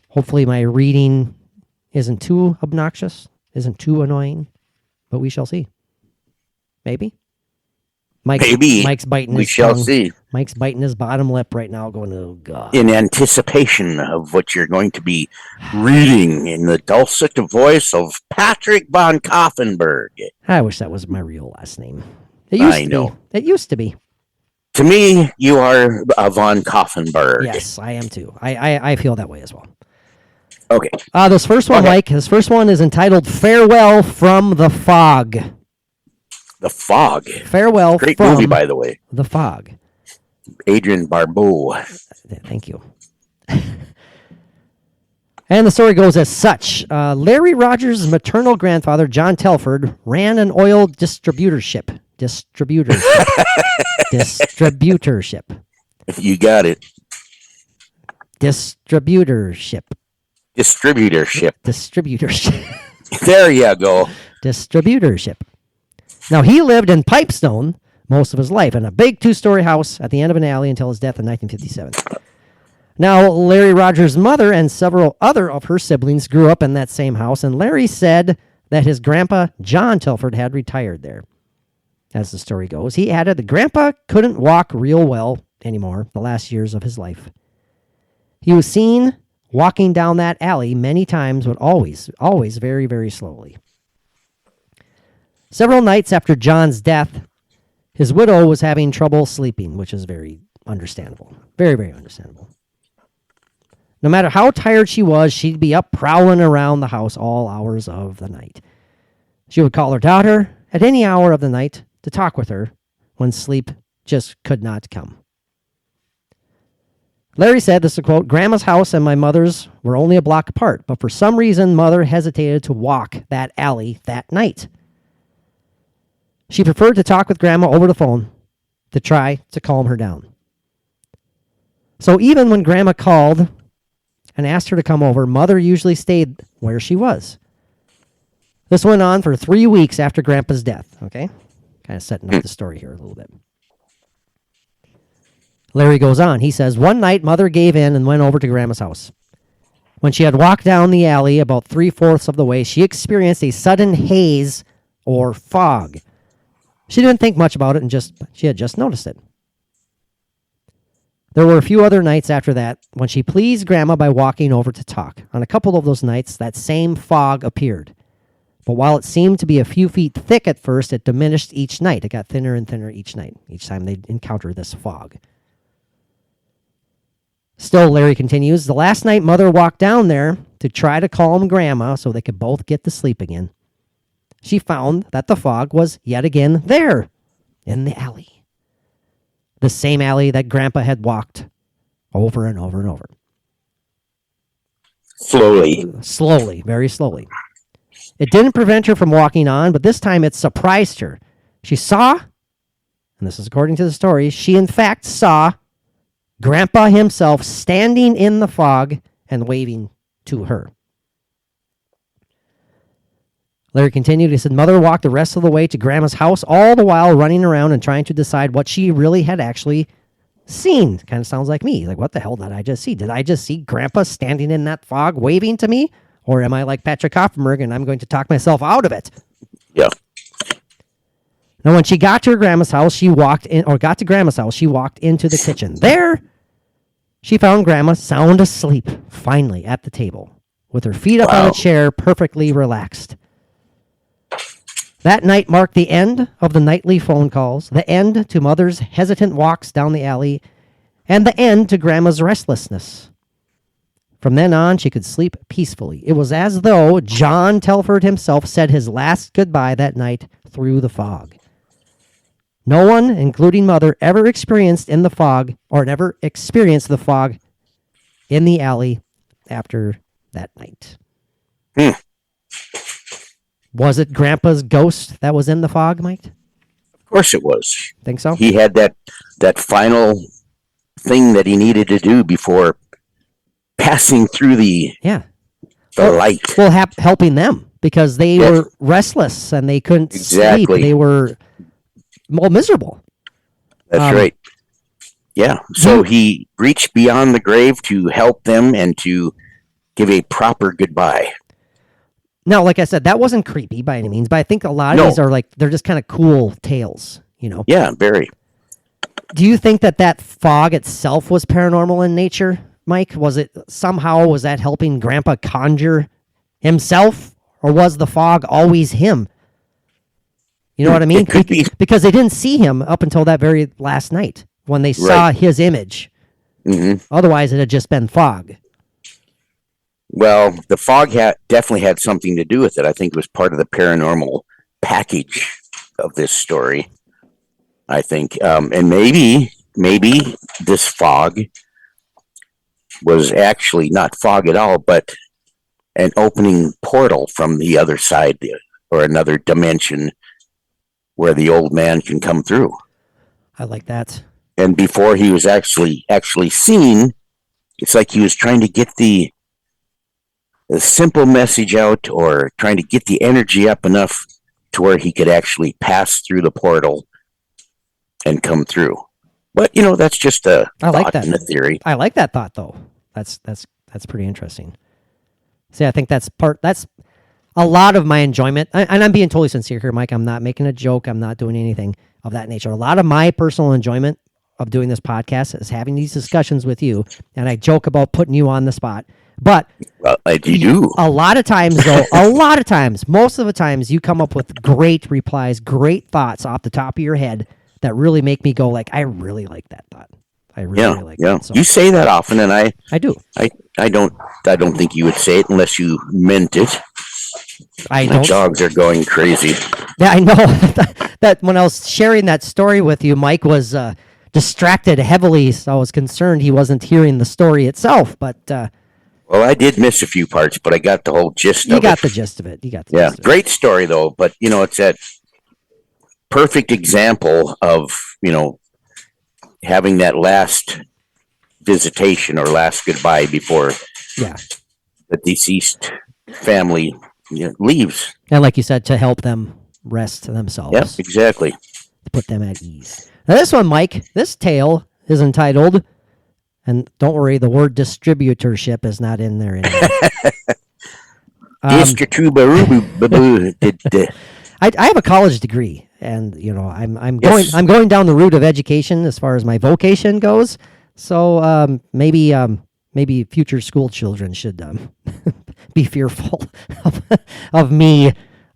S4: Hopefully my reading isn't too obnoxious, isn't too annoying, but we shall see. Maybe.
S5: Maybe.
S4: Mike's biting
S5: We
S4: his
S5: shall
S4: tongue.
S5: see.
S4: Mike's biting his bottom lip right now, going, "Oh God!"
S5: In anticipation of what you're going to be reading in the dulcet voice of Patrick von Koffenberg.
S4: I wish that was my real last name. It used
S5: I
S4: to
S5: know.
S4: be. It used to be.
S5: To me, you are a von Koffenberg.
S4: Yes, I am too. I feel that way as well.
S5: Okay.
S4: This first one,
S5: Okay.
S4: Mike. This first one is entitled "Farewell from the Fog."
S5: The Fog.
S4: Farewell
S5: Great
S4: from
S5: movie, by the way.
S4: the Fog.
S5: Adrian Barbeau.
S4: Thank you. And the story goes as such. Larry Rogers' maternal grandfather, John Telford, ran an oil distributorship. Distributorship.
S5: You got it.
S4: Distributorship.
S5: Distributorship. There you go.
S4: Distributorship. Now, he lived in Pipestone most of his life in a big 2-story house at the end of an alley until his death in 1957. Now, Larry Rogers' mother and several other of her siblings grew up in that same house, and Larry said that his grandpa, John Telford, had retired there. As the story goes, he added that Grandpa couldn't walk real well anymore the last years of his life. He was seen walking down that alley many times, but always very, very slowly. Several nights after John's death, his widow was having trouble sleeping, which is very understandable. Very, very understandable. No matter how tired she was, she'd be up prowling around the house all hours of the night. She would call her daughter at any hour of the night to talk with her when sleep just could not come. Larry said, this is a quote, "Grandma's house and my mother's were only a block apart, but for some reason, Mother hesitated to walk that alley that night. She preferred to talk with Grandma over the phone to try to calm her down. So even when Grandma called and asked her to come over, Mother usually stayed where she was. This went on for 3 weeks after Grandpa's death." Okay? Kind of setting up the story here a little bit. Larry goes on. He says, "One night, Mother gave in and went over to Grandma's house. When she had walked down the alley about 3/4 of the way, she experienced a sudden haze or fog. She didn't think much about it and she had just noticed it. There were a few other nights after that when she pleased Grandma by walking over to talk. On a couple of those nights, that same fog appeared. But while it seemed to be a few feet thick at first, it diminished each night. It got thinner and thinner each night, each time they encountered this fog." Still, Larry continues, "The last night Mother walked down there to try to calm Grandma so they could both get to sleep again. She found that the fog was yet again there in the alley. The same alley that Grandpa had walked over and over and over. Slowly, very slowly. It didn't prevent her from walking on, but this time it surprised her. She saw, and this is according to the story, she in fact saw Grandpa himself standing in the fog and waving to her." Larry continued, he said, "Mother walked the rest of the way to Grandma's house, all the while running around and trying to decide what she really had actually seen." Kind of sounds like me. Like, what the hell did I just see? Did I just see Grandpa standing in that fog waving to me? Or am I like Patrick Koffenberg and I'm going to talk myself out of it?
S5: Yeah.
S4: Now, when she got to Grandma's house, she walked into the kitchen. There, she found Grandma sound asleep, finally, at the table, with her feet up on a chair, perfectly relaxed. That night marked the end of the nightly phone calls, the end to Mother's hesitant walks down the alley, and the end to Grandma's restlessness. From then on, she could sleep peacefully. It was as though John Telford himself said his last goodbye that night through the fog. No one, including Mother, ever experienced the fog in the alley after that night. Was it Grandpa's ghost that was in the fog, Mike?
S5: Of course it was.
S4: Think so?
S5: He had that final thing that he needed to do before passing through the light.
S4: Well, helping them because they were restless and they couldn't sleep. They were miserable.
S5: That's right. Yeah. So he reached beyond the grave to help them and to give a proper goodbye.
S4: Now, like I said, that wasn't creepy by any means, but I think a lot of
S5: No.
S4: these are like, they're just kind of cool tales, you know?
S5: Yeah, very.
S4: Do you think that fog itself was paranormal in nature, Mike? Was that helping Grandpa conjure himself, or was the fog always him? You know what I mean?
S5: It could be.
S4: Because they didn't see him up until that very last night when they saw his image.
S5: Mm-hmm.
S4: Otherwise, it had just been fog.
S5: Well, the fog definitely had something to do with it. I think it was part of the paranormal package of this story. I think, and maybe this fog was actually not fog at all, but an opening portal from the other side or another dimension where the old man can come through.
S4: I like that.
S5: And before he was actually seen, it's like he was trying to get the simple message out, or trying to get the energy up enough to where he could actually pass through the portal and come through. But that's just a thought and a theory.
S4: I like that thought, though. That's pretty interesting. See, I think that's a lot of my enjoyment, and I'm being totally sincere here, Mike. I'm not making a joke. I'm not doing anything of that nature. A lot of my personal enjoyment of doing this podcast is having these discussions with you, and I joke about putting you on the spot. But
S5: you do.
S4: A lot of times, most of the times, you come up with great replies, great thoughts off the top of your head that really make me go like, I really like that thought. I really like that. So,
S5: you say that often, and I
S4: do.
S5: I don't think you would say it unless you meant it.
S4: I
S5: The
S4: don't.
S5: dogs are going crazy.
S4: Yeah, I know that when I was sharing that story with you, Mike was distracted heavily, so I was concerned he wasn't hearing the story itself. But
S5: Well, I did miss a few parts, but I got the whole gist of it.
S4: you got the gist of it.
S5: Yeah, great story though. But it's that perfect example of having that last visitation or last goodbye before the deceased family leaves.
S4: And like you said, to help them rest themselves.
S5: Yep, exactly.
S4: To put them at ease. Now this one, Mike, this tale is entitled, and don't worry, the word distributorship is not in there anymore. I have a college degree, and I'm going down the route of education as far as my vocation goes. So maybe future school children should be fearful of me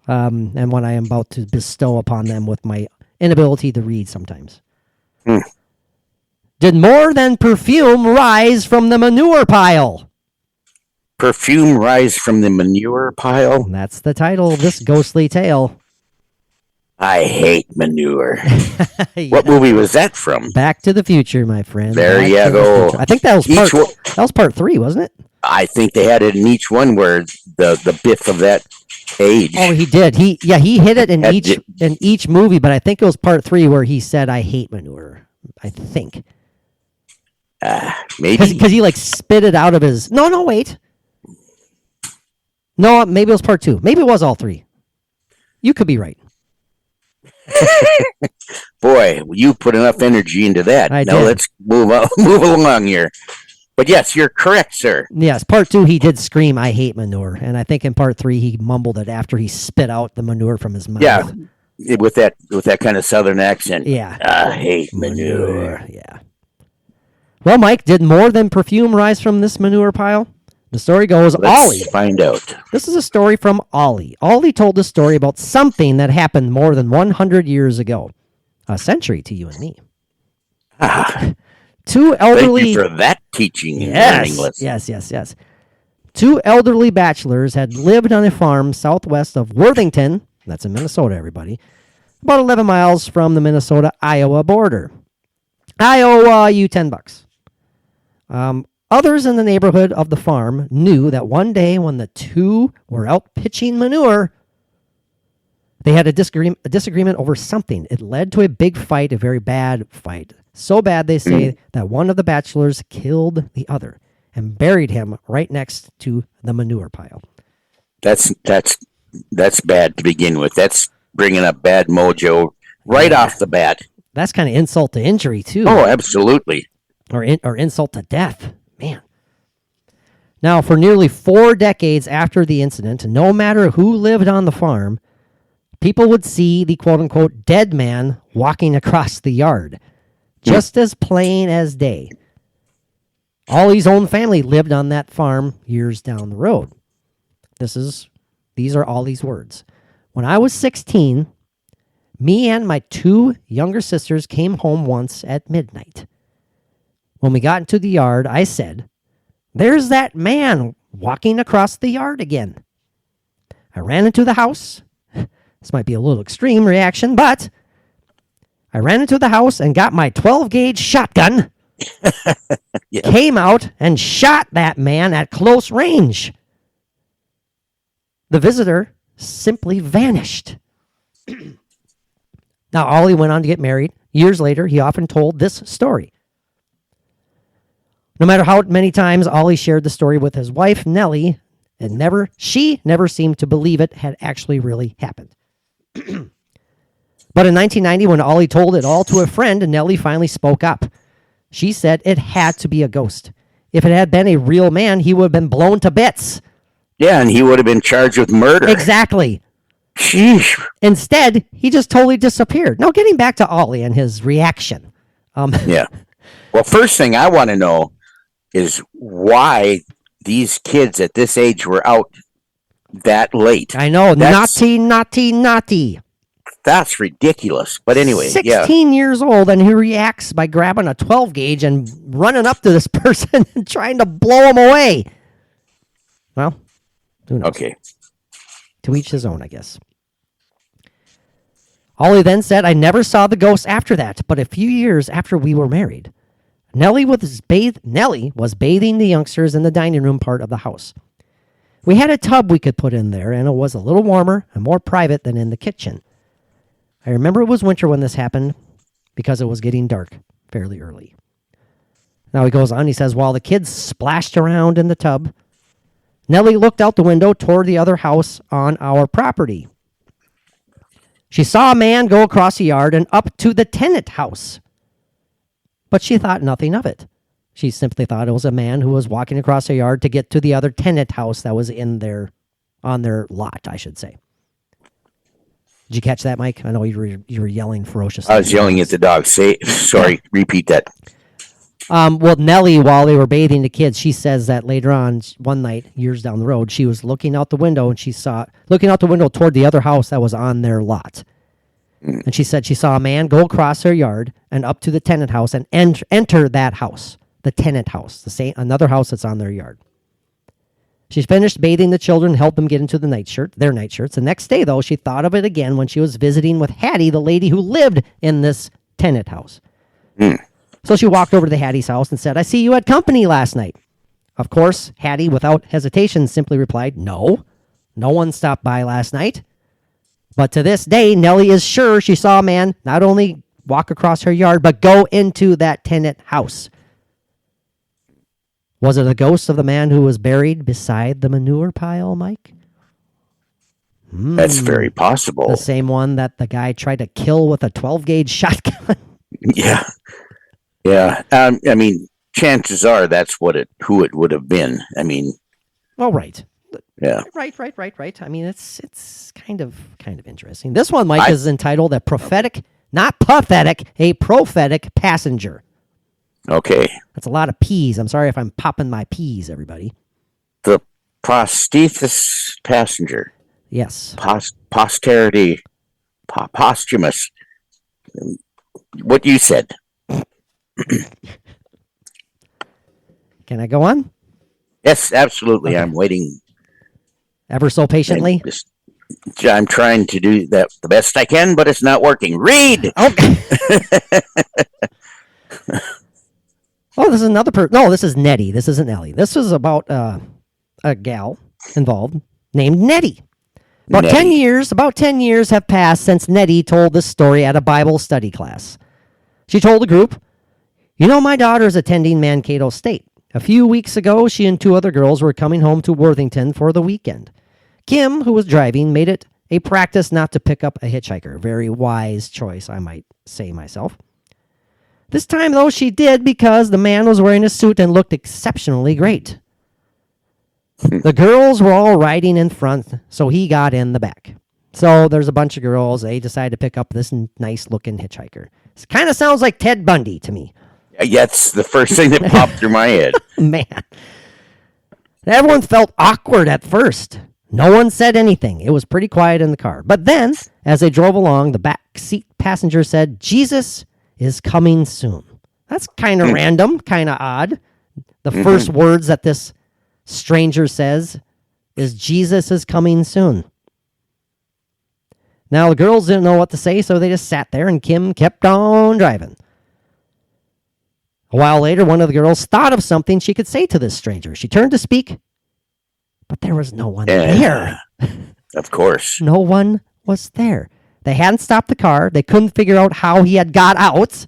S4: and what I am about to bestow upon them with my inability to read sometimes. Did more than perfume rise from the manure pile?
S5: Perfume rise from the manure pile?
S4: And that's the title of this ghostly tale.
S5: I hate manure.
S4: Yeah.
S5: What movie was that from?
S4: Back to the Future, my friend.
S5: There
S4: Back
S5: you
S4: to the
S5: go.
S4: Future. I think that was part 3, wasn't it?
S5: I think they had it in each one where the Biff of that age.
S4: Oh, he did. He hit it in each movie, but I think it was part 3 where he said, "I hate manure." I think
S5: Maybe
S4: because he spit it out of his. No, wait. No, maybe it was part 2. Maybe it was all 3. You could be right.
S5: Boy, you put enough energy into that.
S4: I
S5: Now
S4: did.
S5: let's move along here. But yes, you're correct, sir.
S4: Yes, part 2 he did scream, "I hate manure," and I think in part 3 he mumbled it after he spit out the manure from his mouth.
S5: Yeah, with that kind of southern accent.
S4: Yeah.
S5: I hate manure.
S4: Yeah. Well, Mike, did more than perfume rise from this manure pile? The story goes, Ollie.
S5: Let's find out.
S4: This is a story from Ollie. Ollie told a story about something that happened more than 100 years ago. A century to you and me. Two elderly...
S5: Thank you for that teaching and learning lesson.
S4: Yes. Two elderly bachelors had lived on a farm southwest of Worthington. That's in Minnesota, everybody. About 11 miles from the Minnesota-Iowa border. I owe you $10. Others in the neighborhood of the farm knew that one day when the two were out pitching manure, they had a disagreement over something. It led to a big fight, a very bad fight. So bad, they say, that one of the bachelors killed the other and buried him right next to the manure pile.
S5: That's bad to begin with. That's bringing up bad mojo right off the bat.
S4: That's kind of insult to injury, too.
S5: Oh, absolutely.
S4: Or insult to death. Man. Now, for nearly 4 decades after the incident, no matter who lived on the farm, people would see the quote-unquote dead man walking across the yard, just as plain as day. Ollie's own family lived on that farm years down the road. These are Ollie's words. When I was 16, me and my 2 younger sisters came home once at midnight. When we got into the yard, I said, "There's that man walking across the yard again." I ran into the house. This might be a little extreme reaction, but I ran into the house and got my 12-gauge shotgun, came out and shot that man at close range. The visitor simply vanished. Now, Ollie went on to get married. Years later, he often told this story. No matter how many times Ollie shared the story with his wife, Nellie, she never seemed to believe it had actually really happened. But in 1990, when Ollie told it all to a friend, Nellie finally spoke up. She said it had to be a ghost. If it had been a real man, he would have been blown to bits.
S5: Yeah, and he would have been charged with murder.
S4: Exactly.
S5: Sheesh.
S4: Instead, he just totally disappeared. Now, getting back to Ollie and his reaction.
S5: Yeah. Well, first thing I want to know is why these kids at this age were out that late.
S4: I know. Naughty.
S5: That's ridiculous. But anyway,
S4: 16 years old, and he reacts by grabbing a 12 gauge and running up to this person and trying to blow him away. Well, who knows?
S5: Okay.
S4: To each his own, I guess. Ollie then said, "I never saw the ghost after that, but a few years after we were married, Nellie was bathing the youngsters in the dining room part of the house. We had a tub we could put in there, and it was a little warmer and more private than in the kitchen. I remember it was winter when this happened because it was getting dark fairly early." Now he goes on, he says, "While the kids splashed around in the tub, Nellie looked out the window toward the other house on our property. She saw a man go across the yard and up to the tenant house. But she thought nothing of it. She simply thought it was a man who was walking across the yard to get to the other tenant house that was on their lot, I should say." Did you catch that, Mike? I know you were yelling ferociously.
S5: I was yelling at the dog. Sorry, repeat that.
S4: Well, Nellie, while they were bathing the kids, she says that later on, one night, years down the road, she was looking out the window and looking out the window toward the other house that was on their lot. And she said she saw a man go across her yard and up to the tenant house and enter that house, the tenant house, another house that's on their yard. She finished bathing the children, helped them get into their nightshirts. The next day, though, she thought of it again when she was visiting with Hattie, the lady who lived in this tenant house. So she walked over to the Hattie's house and said, "I see you had company last night." Of course, Hattie, without hesitation, simply replied, "No one stopped by last night." But to this day, Nellie is sure she saw a man not only walk across her yard, but go into that tenant house. Was it a ghost of the man who was buried beside the manure pile, Mike?
S5: That's very possible.
S4: The same one that the guy tried to kill with a 12-gauge shotgun?
S5: Yeah. Yeah. I mean, chances are that's who it would have been. I mean.
S4: Oh, right.
S5: Yeah.
S4: Right. I mean, it's kind of interesting. This one, Mike, is entitled "A Prophetic, Not Pathetic, a Prophetic Passenger."
S5: Okay.
S4: That's a lot of P's. I'm sorry if I'm popping my P's, everybody.
S5: The prosthesis passenger.
S4: Yes.
S5: Posterity. Posthumous. What you said.
S4: Can I go on?
S5: Yes, absolutely. Okay. I'm waiting.
S4: Ever so patiently?
S5: I'm trying to do that the best I can, but it's not working. Read!
S4: Okay. Oh, this is another person. No, this is Nettie. This isn't Ellie. This is about a gal involved named Nettie. About 10 years have passed since Nettie told this story at a Bible study class. She told the group, "You know, my daughter is attending Mankato State. A few weeks ago, she and 2 other girls were coming home to Worthington for the weekend. Kim, who was driving, made it a practice not to pick up a hitchhiker. Very wise choice, I might say myself. This time, though, she did because the man was wearing a suit and looked exceptionally great. The girls were all riding in front, so he got in the back. So there's a bunch of girls. They decided to pick up this nice-looking hitchhiker. It kind of sounds like Ted Bundy to me.
S5: That's the first thing that popped through my head.
S4: Man. Everyone felt awkward at first. No one said anything. It was pretty quiet in the car. But then, as they drove along, the back seat passenger said, "Jesus is coming soon." That's kind of random, kind of odd. The first words that this stranger says is, "Jesus is coming soon." Now, the girls didn't know what to say, so they just sat there, and Kim kept on driving. A while later, one of the girls thought of something she could say to this stranger. She turned to speak, but there was no one there.
S5: Of course.
S4: No one was there. They hadn't stopped the car. They couldn't figure out how he had got out.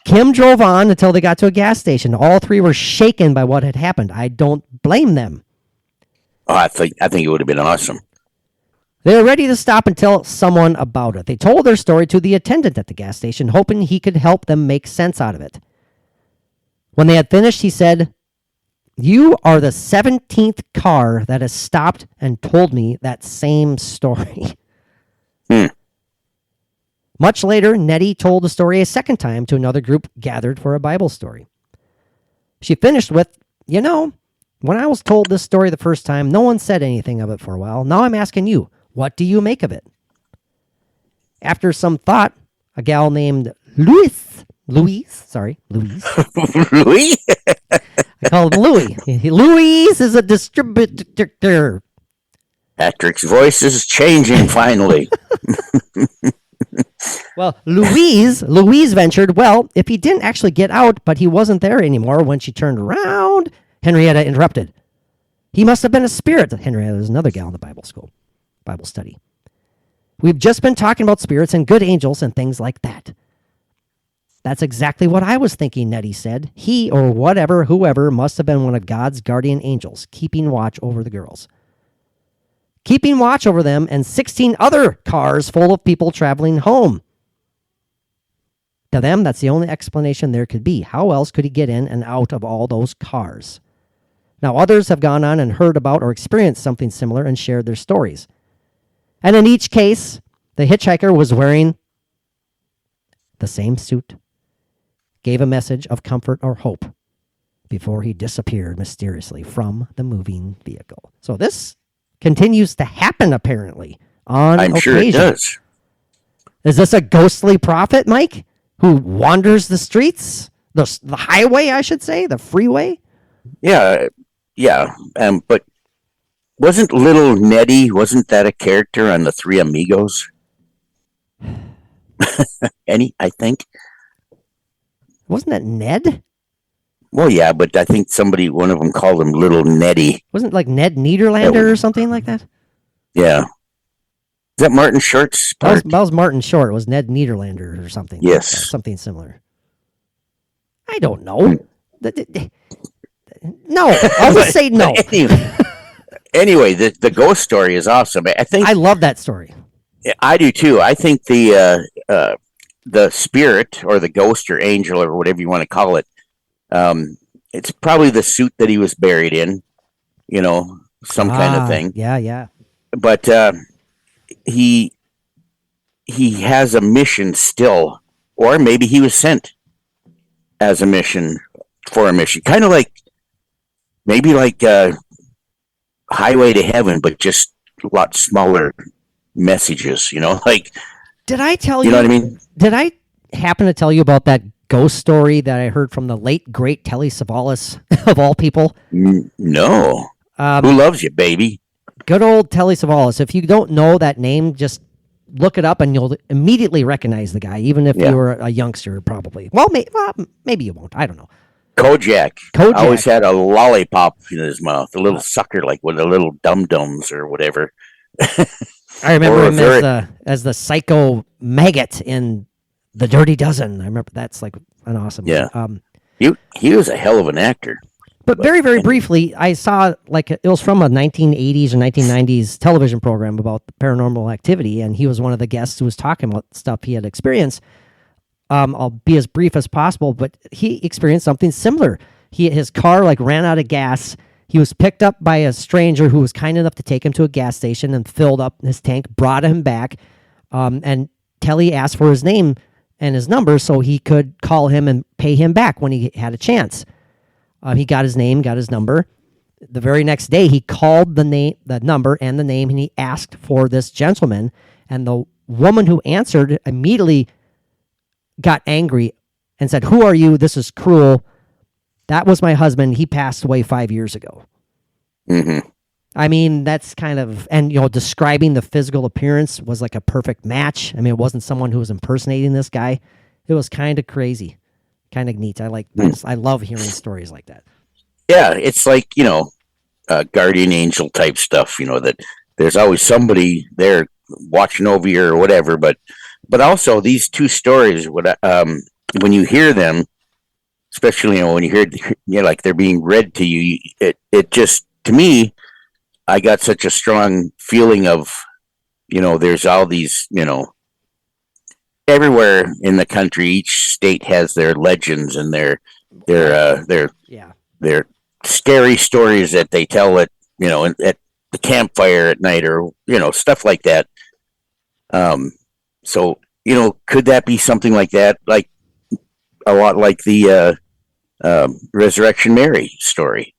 S4: Kim drove on until they got to a gas station. All three were shaken by what had happened. I don't blame them.
S5: Oh, I think it would have been awesome.
S4: They were ready to stop and tell someone about it. They told their story to the attendant at the gas station, hoping he could help them make sense out of it. When they had finished, he said, "You are the 17th car that has stopped and told me that same story." Much later, Nettie told the story a second time to another group gathered for a Bible story. She finished with, when I was told this story the first time, no one said anything of it for a while. Now I'm asking you, what do you make of it? After some thought, a gal named Louise.
S5: Louis?
S4: I call him Louis. Louise is a distributor.
S5: Patrick's voice is changing finally.
S4: Well, Louise ventured, well, if he didn't actually get out, but he wasn't there anymore when she turned around, Henrietta interrupted. He must have been a spirit. Henrietta is another gal in the Bible study. We've just been talking about spirits and good angels and things like that. That's exactly what I was thinking, Nettie said. He or whoever must have been one of God's guardian angels, keeping watch over the girls. Keeping watch over them and 16 other cars full of people traveling home. To them, that's the only explanation there could be. How else could he get in and out of all those cars? Now, others have gone on and heard about or experienced something similar and shared their stories. And in each case, the hitchhiker was wearing the same suit, gave a message of comfort or hope before he disappeared mysteriously from the moving vehicle. So this continues to happen, apparently, on occasion. I'm sure it does. Is this a ghostly prophet, Mike, who wanders the streets? The highway, I should say, the freeway?
S5: Yeah. But wasn't little Nettie, wasn't that a character on the Three Amigos? I think.
S4: Wasn't that Ned?
S5: Well, yeah, but I think one of them called him Little Nettie.
S4: Wasn't it like Ned Niederlander or something like that?
S5: Yeah. Is that Martin Short's part?
S4: That was Martin Short. It was Ned Niederlander or something.
S5: Yes.
S4: Like something similar. I don't know. No, I'll just say no.
S5: Anyway, the ghost story is awesome. I
S4: love that story.
S5: I do too. I think the spirit or the ghost or angel or whatever you want to call it, it's probably the suit that he was buried in, some kind of thing.
S4: Yeah.
S5: But he has a mission still, or maybe he was sent as a mission for a mission, kind of like Highway to Heaven, but just a lot smaller messages. Did
S4: I tell you?
S5: You know what I mean?
S4: Did I happen to tell you about that ghost story that I heard from the late great Telly Savalas of all people?
S5: No. Who loves you, baby?
S4: Good old Telly Savalas. If you don't know that name, just look it up and you'll immediately recognize the guy, even if you were a youngster, probably. Well, maybe you won't. I don't know.
S5: Kojak always had a lollipop in his mouth, a little sucker, like with the little dum-dums or whatever.
S4: I remember him as the psycho maggot in The Dirty Dozen. I remember that's like an awesome one.
S5: He was a hell of an actor.
S4: But very, very briefly, I saw, it was from a 1980s or 1990s television program about paranormal activity, and he was one of the guests who was talking about stuff he had experienced. I'll be as brief as possible, but he experienced something similar. His car ran out of gas, He was picked up by a stranger who was kind enough to take him to a gas station and filled up his tank, brought him back, and Telly asked for his name and his number so he could call him and pay him back when he had a chance. He got his name, got his number. The very next day, he called the number and the name, and he asked for this gentleman. And the woman who answered immediately got angry and said, "Who are you? This is cruel. That was my husband. He passed away 5 years ago."
S5: Mm-hmm.
S4: I mean, that's kind of, and describing the physical appearance was like a perfect match. I mean, it wasn't someone who was impersonating this guy. It was kind of crazy, kind of neat. I love hearing stories like that.
S5: Yeah, it's like, guardian angel type stuff, that there's always somebody there watching over you or whatever. But also these two stories, when you hear them, especially, when you hear, like they're being read to you, it just, to me, I got such a strong feeling of, there's all these, everywhere in the country, each state has their legends and their scary stories that they tell at the campfire at night, or stuff like that. So could that be something like that, like a lot like the Resurrection Mary story?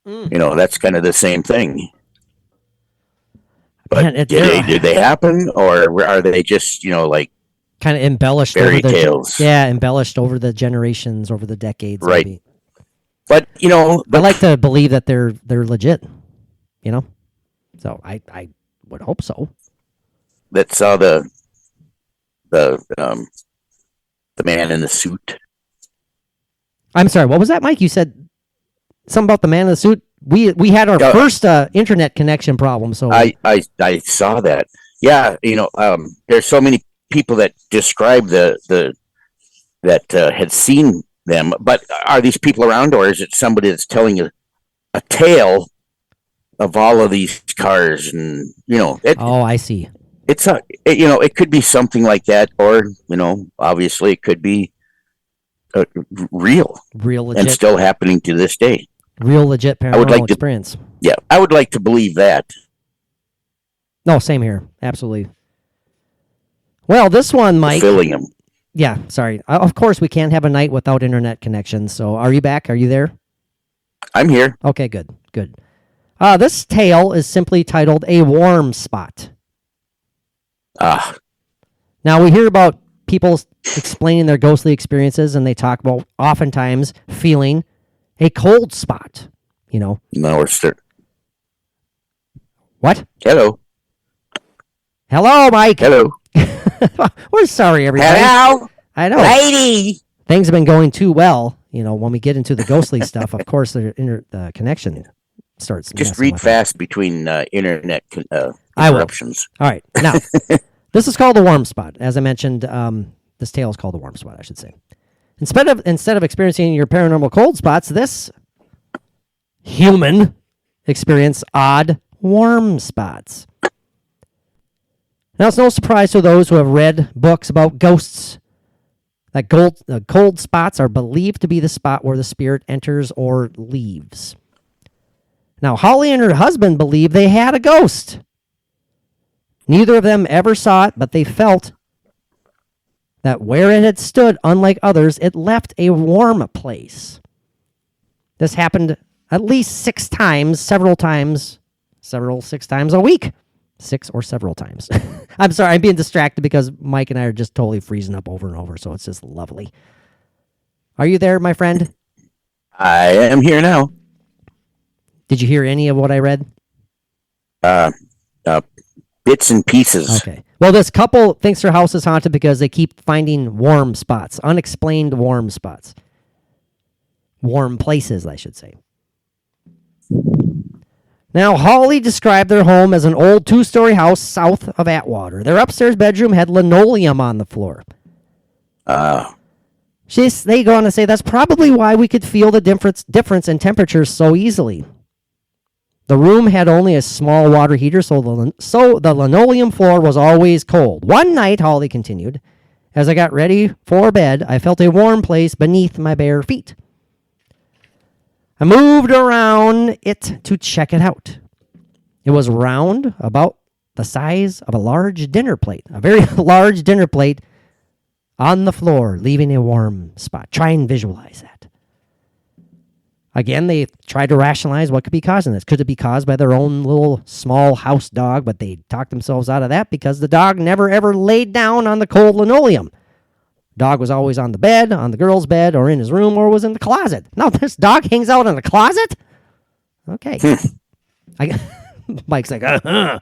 S5: That's kind of the same thing. But
S4: Man,
S5: did they happen, or are they just like
S4: kind of embellished
S5: fairy
S4: over
S5: tales?
S4: Embellished over the generations, over the decades,
S5: right?
S4: Maybe.
S5: But
S4: I like to believe that they're legit. So I would hope so.
S5: That saw the man in the suit.
S4: I'm sorry. What was that, Mike? You said something about the man in the suit. We had our first internet connection problem. So
S5: I saw that. Yeah, there's so many people that describe that had seen them. But are these people around, or is it somebody that's telling a tale of all of these cars? And
S4: I see.
S5: It's it could be something like that, or obviously it could be real
S4: legit,
S5: and still happening to this day.
S4: Real legit paranormal experience.
S5: Yeah, I would like to believe that.
S4: No, same here. Absolutely. Well, this one, Mike.
S5: Filling them.
S4: Yeah, sorry. Of course, we can't have a night without internet connection. So, are you back? Are you there?
S5: I'm here.
S4: Okay, good. This tale is simply titled "A Warm Spot." Now, we hear about people explaining their ghostly experiences, and they talk about oftentimes feeling a cold spot.
S5: No, we're still.
S4: What?
S5: Hello,
S4: Mike.
S5: Hello.
S4: We're sorry, everybody.
S5: Hello,
S4: I know.
S5: lady.
S4: Things have been going too well. When we get into the ghostly stuff, of course, the connection starts.
S5: Just read fast between internet interruptions.
S4: All right. Now, this is called the warm spot. As I mentioned, this tale is called the warm spot, I should say. Instead of experiencing your paranormal cold spots, this human experience odd warm spots. Now, it's no surprise to those who have read books about ghosts that cold spots are believed to be the spot where the spirit enters or leaves. Now, Holly and her husband believe they had a ghost. Neither of them ever saw it, but they felt that where it had stood, unlike others, it left a warm place. This happened at least 6 times, 6 times a week. 6 or several times. I'm sorry, I'm being distracted because Mike and I are just totally freezing up over and over, so it's just lovely. Are you there, my friend?
S5: I am here now.
S4: Did you hear any of what I read?
S5: Bits and pieces.
S4: Okay. Well, this couple thinks their house is haunted because they keep finding warm spots, unexplained warm spots. Warm places, I should say. Now, Holly described their home as an old 2-story house south of Atwater. Their upstairs bedroom had linoleum on the floor. They go on to say that's probably why we could feel the difference in temperatures so easily. The room had only a small water heater, so the linoleum floor was always cold. One night, Holly continued, as I got ready for bed, I felt a warm place beneath my bare feet. I moved around it to check it out. It was round, about the size of a large dinner plate, a very large dinner plate on the floor, leaving a warm spot. Try and visualize that. Again, they tried to rationalize what could be causing this. Could it be caused by their own little small house dog? But they talked themselves out of that because the dog never ever laid down on the cold linoleum. Dog was always on the bed, on the girl's bed, or in his room, or was in the closet. No, this dog hangs out in the closet? Okay. Mike's like, uh-huh.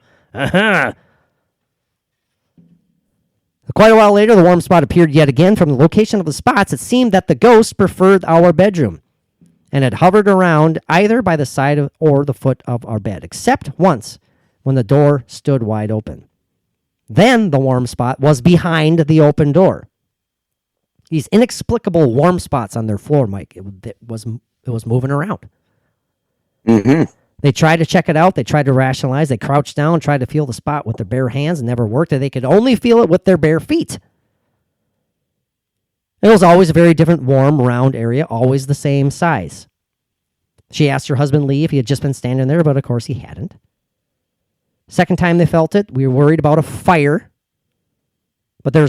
S4: Quite a while later, the warm spot appeared yet again. From the location of the spots, it seemed that the ghost preferred our bedroom and had hovered around either by the side of, or the foot of our bed, except once when the door stood wide open. Then the warm spot was behind the open door. These inexplicable warm spots on their floor, Mike, it was moving around.
S5: Mm-hmm.
S4: They tried to check it out. They tried to rationalize. They crouched down, tried to feel the spot with their bare hands. It never worked. They could only feel it with their bare feet. It was always a very different, warm, round area, always the same size. She asked her husband Lee if he had just been standing there, but of course he hadn't. Second time they felt it, we were worried about a fire. But there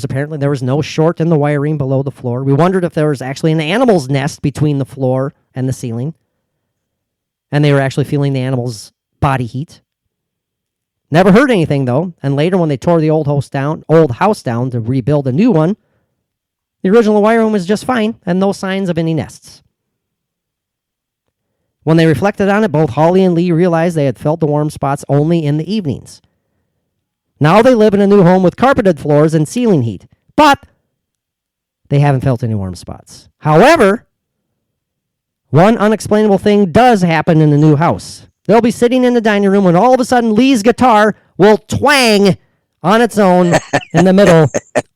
S4: was no short in the wiring below the floor. We wondered if there was actually an animal's nest between the floor and the ceiling. And they were actually feeling the animal's body heat. Never heard anything, though. And later, when they tore the old house down to rebuild a new one, the original wiring was just fine and no signs of any nests. When they reflected on it, both Holly and Lee realized they had felt the warm spots only in the evenings. Now they live in a new home with carpeted floors and ceiling heat, but they haven't felt any warm spots. However, one unexplainable thing does happen in the new house. They'll be sitting in the dining room when all of a sudden Lee's guitar will twang on its own in the middle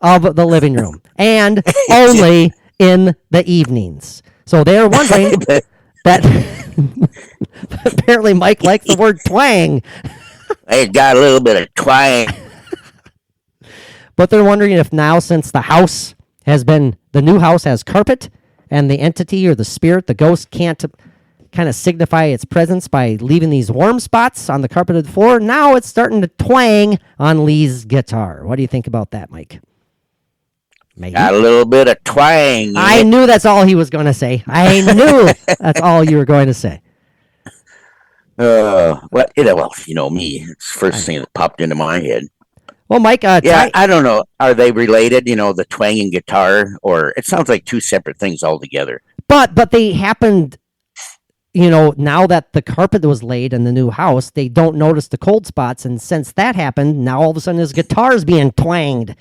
S4: of the living room, and only in the evenings. So they're wondering that apparently Mike likes the word twang.
S5: It got a little bit of twang.
S4: But they're wondering if now, since the new house has carpet, and the entity or the spirit, the ghost, can't kind of signify its presence by leaving these warm spots on the carpeted floor, now it's starting to twang on Lee's guitar. What do you think about that, Mike? Maybe.
S5: Got a little bit of twang.
S4: I knew that's all he was going to say. I knew that's all you were going to say.
S5: Well, you know me. It's the first thing that popped into my head.
S4: Well, Mike,
S5: I don't know. Are they related? You know, the twanging guitar, or it sounds like two separate things altogether.
S4: But they happened. You know, now that the carpet was laid in the new house, they don't notice the cold spots, and since that happened, now all of a sudden his guitar's being twanged.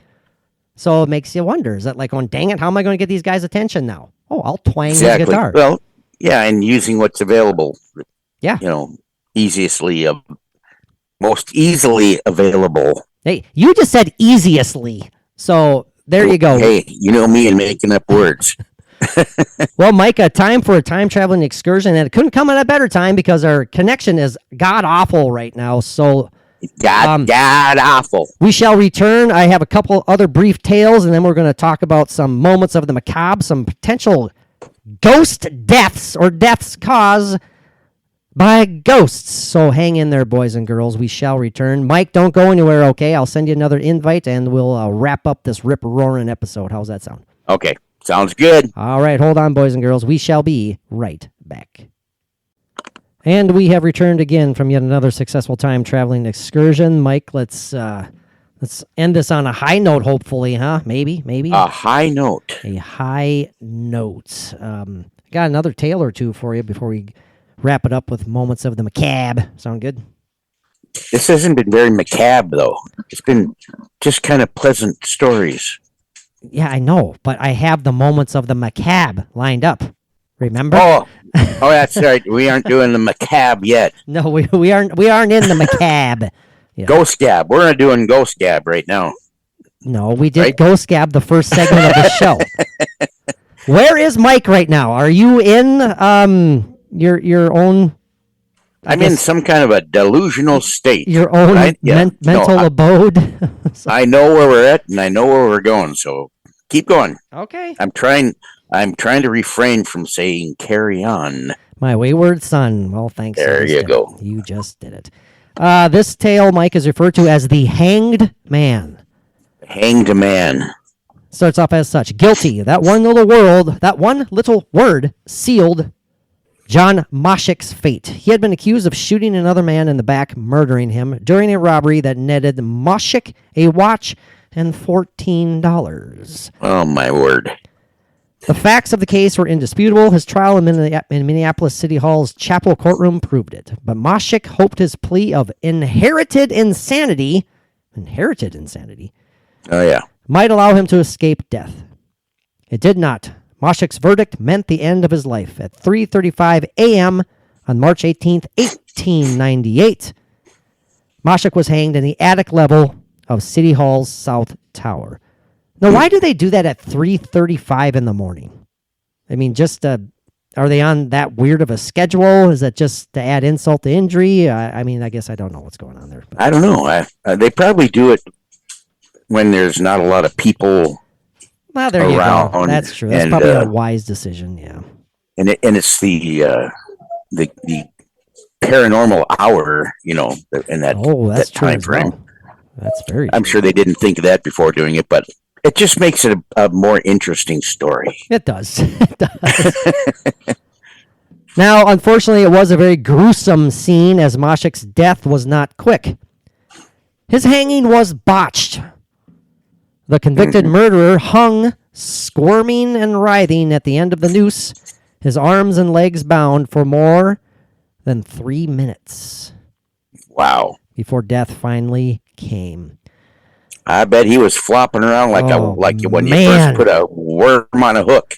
S4: So it makes you wonder: is that like, going, dang it, how am I going to get these guys' attention now? Oh, I'll twang his guitar.
S5: Well, yeah, and using what's available.
S4: Yeah,
S5: you know, most easily available.
S4: Hey, you just said easiestly. So there you go.
S5: Hey, you know me and making up words.
S4: Well, Mike, time for a time-traveling excursion, and it couldn't come at a better time because our connection is god-awful right now. So, god-awful. We shall return. I have a couple other brief tales, and then we're going to talk about some moments of the macabre, some potential ghost deaths or deaths caused by ghosts. So hang in there, boys and girls. We shall return. Mike, don't go anywhere, okay? I'll send you another invite, and we'll wrap up this rip-roaring episode. How's that sound?
S5: Okay, sounds good.
S4: All right, hold on, boys and girls. We shall be right back. And we have returned again from yet another successful time-traveling excursion. Mike, let's end this on a high note, hopefully, huh? Maybe?
S5: A high note.
S4: A high note. Got another tale or two for you before we wrap it up with moments of the macabre. Sound good?
S5: This hasn't been very macabre, though. It's been just kind of pleasant stories.
S4: Yeah, I know, but I have the moments of the macabre lined up. Remember?
S5: Oh, that's right. We aren't doing the macabre yet.
S4: No, we aren't in the macabre. Yeah.
S5: Ghost Gab. We're not doing Ghost Gab right now.
S4: No, we did Ghost Gab the first segment of the show. Where is Mike right now? Are you in your own?
S5: I'm in some kind of a delusional state.
S4: Your own mental abode.
S5: I know where we're at, and I know where we're going. So keep going.
S4: Okay.
S5: I'm trying I'm trying to refrain from saying carry on.
S4: My wayward son. Well, thanks.
S5: There you go.
S4: You just did it. This tale, Mike, is referred to as the Hanged Man.
S5: Hanged man.
S4: Starts off as such. Guilty. That one little word sealed John Moshik's fate. He had been accused of shooting another man in the back, murdering him during a robbery that netted Moshik a watch and $14.
S5: Oh, my word.
S4: The facts of the case were indisputable. His trial in Minneapolis City Hall's chapel courtroom proved it. But Moshik hoped his plea of inherited insanity,
S5: Oh, yeah.
S4: might allow him to escape death. It did not. Moshik's verdict meant the end of his life at 3:35 a.m. on March 18th, 1898. Moshik was hanged in the attic level of City Hall's South Tower. Now, why do they do that at 3:35 in the morning? I mean, are they on that weird of a schedule? Is that just to add insult to injury? I mean, I guess I don't know what's going on there. But.
S5: I don't know. They probably do it when there's not a lot of people
S4: Well, there
S5: around.
S4: You go. That's true. That's probably a wise decision, yeah.
S5: And it's the paranormal hour, in that time frame.
S4: Well. That's very
S5: I'm sure they didn't think of that before doing it, but it just makes it a more interesting story.
S4: It does. It does. Now, unfortunately, it was a very gruesome scene as Moshik's death was not quick. His hanging was botched. The convicted murderer hung, squirming and writhing at the end of the noose, his arms and legs bound for more than 3 minutes.
S5: Wow.
S4: Before death finally came.
S5: I bet he was flopping around like when you first put a worm on a hook.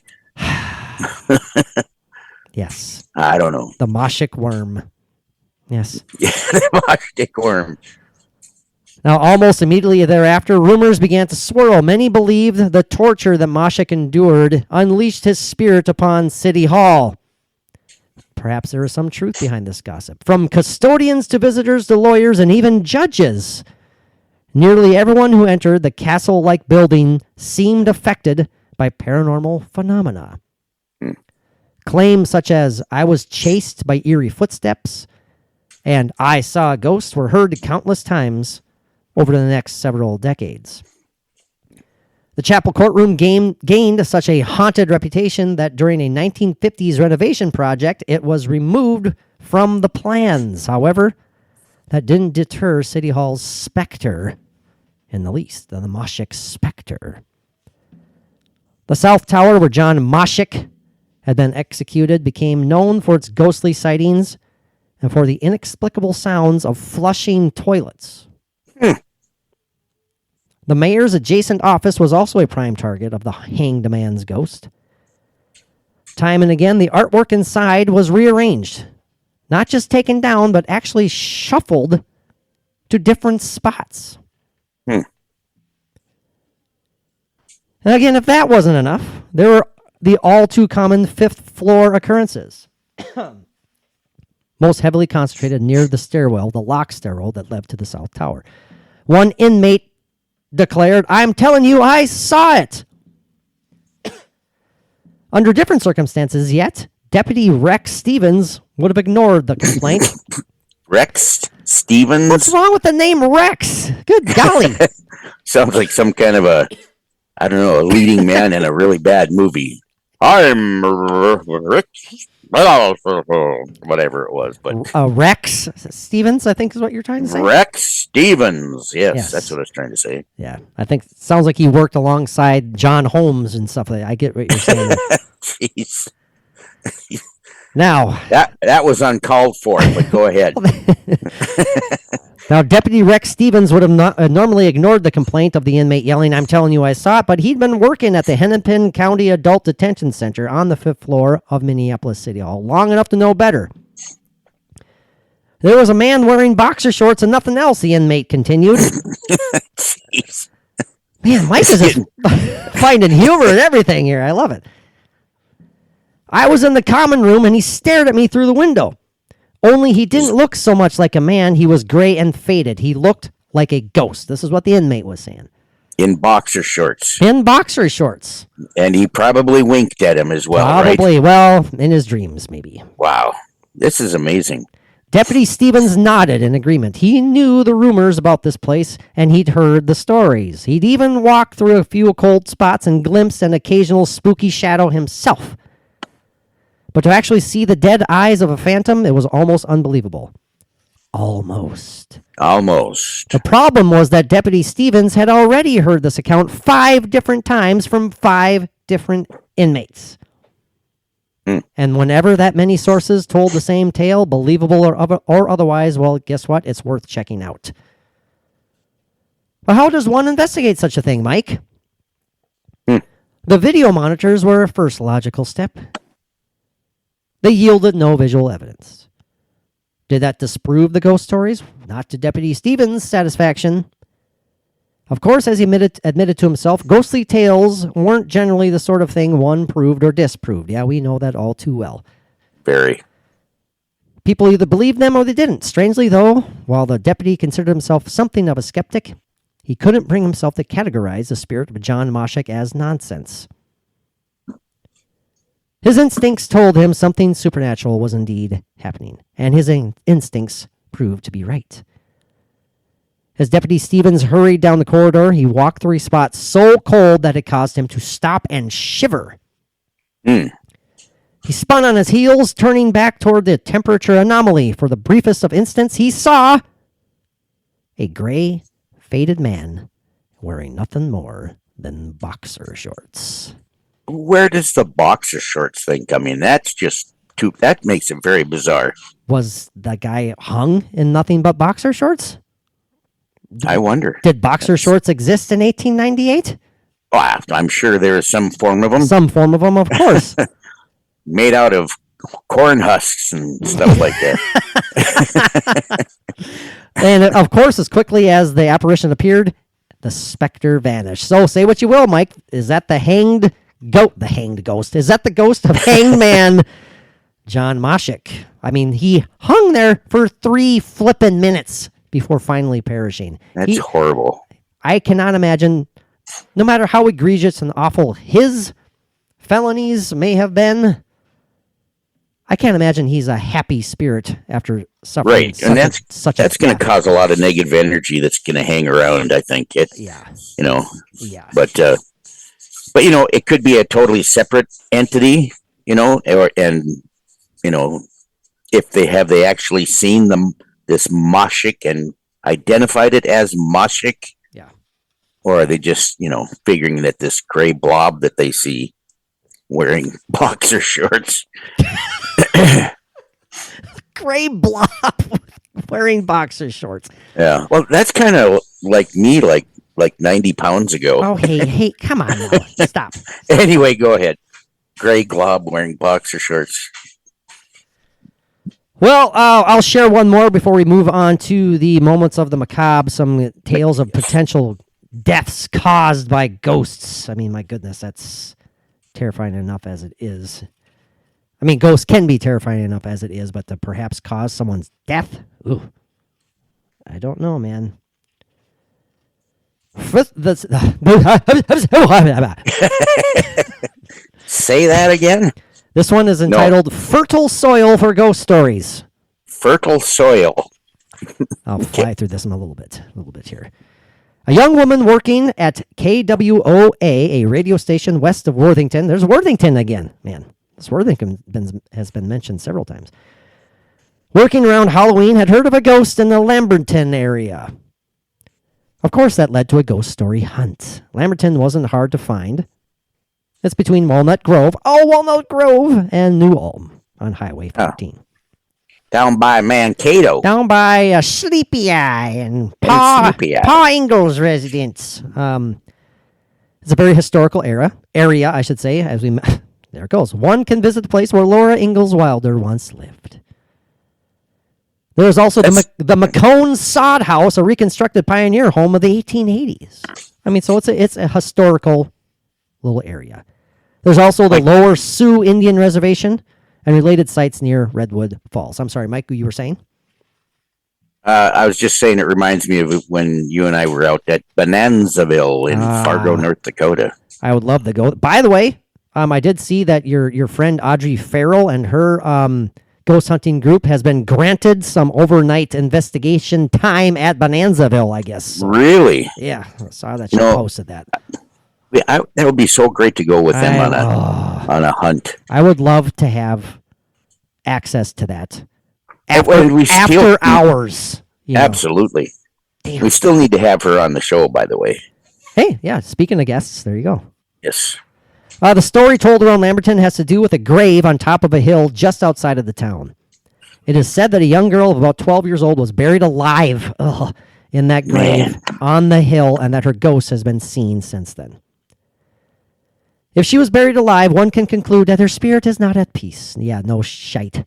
S4: Yes.
S5: I don't know.
S4: The Moshik worm. Yes.
S5: Yeah, the Moshik worm.
S4: Now, almost immediately thereafter, rumors began to swirl. Many believed the torture that Moshik endured unleashed his spirit upon City Hall. Perhaps there is some truth behind this gossip. From custodians to visitors to lawyers and even judges, nearly everyone who entered the castle-like building seemed affected by paranormal phenomena. Claims such as, "I was chased by eerie footsteps," and "I saw a ghost" were heard countless times over the next several decades. The chapel courtroom gained such a haunted reputation that during a 1950s renovation project, it was removed from the plans. However, that didn't deter City Hall's specter in the least, the Moshik specter. The South Tower, where John Moshik had been executed, became known for its ghostly sightings and for the inexplicable sounds of flushing toilets. The mayor's adjacent office was also a prime target of the hanged man's ghost. Time and again, the artwork inside was rearranged. Not just taken down, but actually shuffled to different spots. And again, if that wasn't enough, there were the all-too-common fifth-floor occurrences. Most heavily concentrated near the stairwell, the lock stairwell that led to the South Tower. One inmate declared, "I'm telling you, I saw it." Under different circumstances, yet, Deputy Rex Stevens would have ignored the complaint.
S5: Rex Stevens?
S4: What's wrong with the name Rex? Good golly.
S5: Sounds like some kind of a leading man in a really bad movie. I'm Rick, whatever it was, but
S4: Rex Stevens, I think is what you're trying to say.
S5: Rex Stevens, yes, that's what I was trying to say.
S4: Yeah, I think it sounds like he worked alongside John Holmes and stuff like that. I get what you're saying.
S5: Jeez.
S4: Now
S5: that was uncalled for, but go ahead.
S4: Now, Deputy Rex Stevens would have normally ignored the complaint of the inmate yelling, "I'm telling you I saw it," but he'd been working at the Hennepin County Adult Detention Center on the 5th floor of Minneapolis City Hall long enough to know better. "There was a man wearing boxer shorts and nothing else," the inmate continued.
S5: Jeez.
S4: Man, Mike is just finding humor in everything here. I love it. "I was in the common room and he stared at me through the window. Only he didn't look so much like a man. He was gray and faded. He looked like a ghost." This is what the inmate was saying.
S5: in boxer shorts.
S4: In boxer shorts.
S5: And he probably winked at him as well,
S4: Probably.
S5: right?
S4: Well, in his dreams, maybe.
S5: Wow. This is amazing.
S4: Deputy Stevens nodded in agreement. He knew the rumors about this place, and he'd heard the stories. He'd even walked through a few occult spots and glimpsed an occasional spooky shadow himself. But to actually see the dead eyes of a phantom, it was almost unbelievable. Almost. The problem was that Deputy Stevens had already heard this account 5 different times from 5 different inmates. And whenever that many sources told the same tale, believable or otherwise, well, guess what? It's worth checking out. But how does one investigate such a thing, Mike? The video monitors were a first logical step. They yielded no visual evidence. Did that disprove the ghost stories? Not to Deputy Stevens' satisfaction. Of course, as he admitted to himself, ghostly tales weren't generally the sort of thing one proved or disproved. Yeah, we know that all too well.
S5: Very.
S4: People either believed them or they didn't. Strangely, though, while the deputy considered himself something of a skeptic, he couldn't bring himself to categorize the spirit of John Moshik as nonsense. His instincts told him something supernatural was indeed happening, and his instincts proved to be right. As Deputy Stevens hurried down the corridor, he walked through a spot so cold that it caused him to stop and shiver. He spun on his heels, turning back toward the temperature anomaly. For the briefest of instants, he saw a gray, faded man wearing nothing more than boxer shorts.
S5: Where does the boxer shorts thing come in? That's just that makes it very bizarre.
S4: Was the guy hung in nothing but boxer shorts?
S5: I wonder.
S4: Did boxer shorts exist in 1898?
S5: Oh, I'm sure there is some form of them.
S4: Some form of them, of course.
S5: Made out of corn husks and stuff like that.
S4: And of course, as quickly as the apparition appeared, the specter vanished. So say what you will, Mike. Is that the hanged ghost? Is that the ghost of hanged man John Moshik? I mean, he hung there for 3 flippin' minutes before finally perishing.
S5: That's horrible.
S4: I cannot imagine, no matter how egregious and awful his felonies may have been, I can't imagine he's a happy spirit after suffering.
S5: Right, and that's going to cause a lot of negative energy that's going to hang around. I think But it could be a totally separate entity. If they actually seen this Moshik and identified it as Moshik.
S4: Yeah.
S5: Or are they just, figuring that this gray blob that they see wearing boxer shorts?
S4: Gray blob wearing boxer shorts.
S5: Yeah. Well, that's kind of like me, like 90 pounds ago.
S4: Oh, hey, come on now. Stop.
S5: Anyway, go ahead. Gray glob wearing boxer shorts.
S4: Well, I'll share one more before we move on to the moments of the macabre, some tales of potential deaths caused by ghosts. I mean, my goodness, that's terrifying enough as it is. I mean, ghosts can be terrifying enough as it is, but to perhaps cause someone's death? Ooh. I don't know, man.
S5: Say that again?
S4: This one is entitled Fertile Soil for Ghost Stories.
S5: Fertile soil.
S4: I'll fly through this in a little bit here. A young woman working at KWOA, a radio station west of Worthington. There's Worthington again, man. This Worthington has been mentioned several times. Working around Halloween, had heard of a ghost in the Lamberton area. Of course, that led to a ghost story hunt. Lamberton wasn't hard to find. It's between Walnut Grove and New Ulm on Highway 15.
S5: Down by Mankato.
S4: Down by Sleepy Eye and Pa Ingalls residence. It's a very historical area, I should say. There it goes. One can visit the place where Laura Ingalls Wilder once lived. There's also the McCone Sod House, a reconstructed pioneer home of the 1880s. I mean, so it's a historical little area. There's also the Lower Sioux Indian Reservation and related sites near Redwood Falls. I'm sorry, Mike, you were saying?
S5: I was just saying it reminds me of when you and I were out at Bonanzaville in Fargo, North Dakota.
S4: I would love to go. By the way, I did see that your friend Audrey Farrell and her ghost hunting group has been granted some overnight investigation time at Bonanzaville, I guess.
S5: Really?
S4: Yeah, I saw that she posted that.
S5: That would be so great to go with them on a hunt.
S4: I would love to have access to that
S5: After
S4: hours.
S5: Absolutely.
S4: Damn.
S5: We still need to have her on the show, by the way.
S4: Hey, yeah, speaking of guests, there you go.
S5: Yes.
S4: The story told around Lamberton has to do with a grave on top of a hill just outside of the town. It is said that a young girl of about 12 years old was buried alive in that grave on the hill, and that her ghost has been seen since then. If she was buried alive, one can conclude that her spirit is not at peace. Yeah, no shite.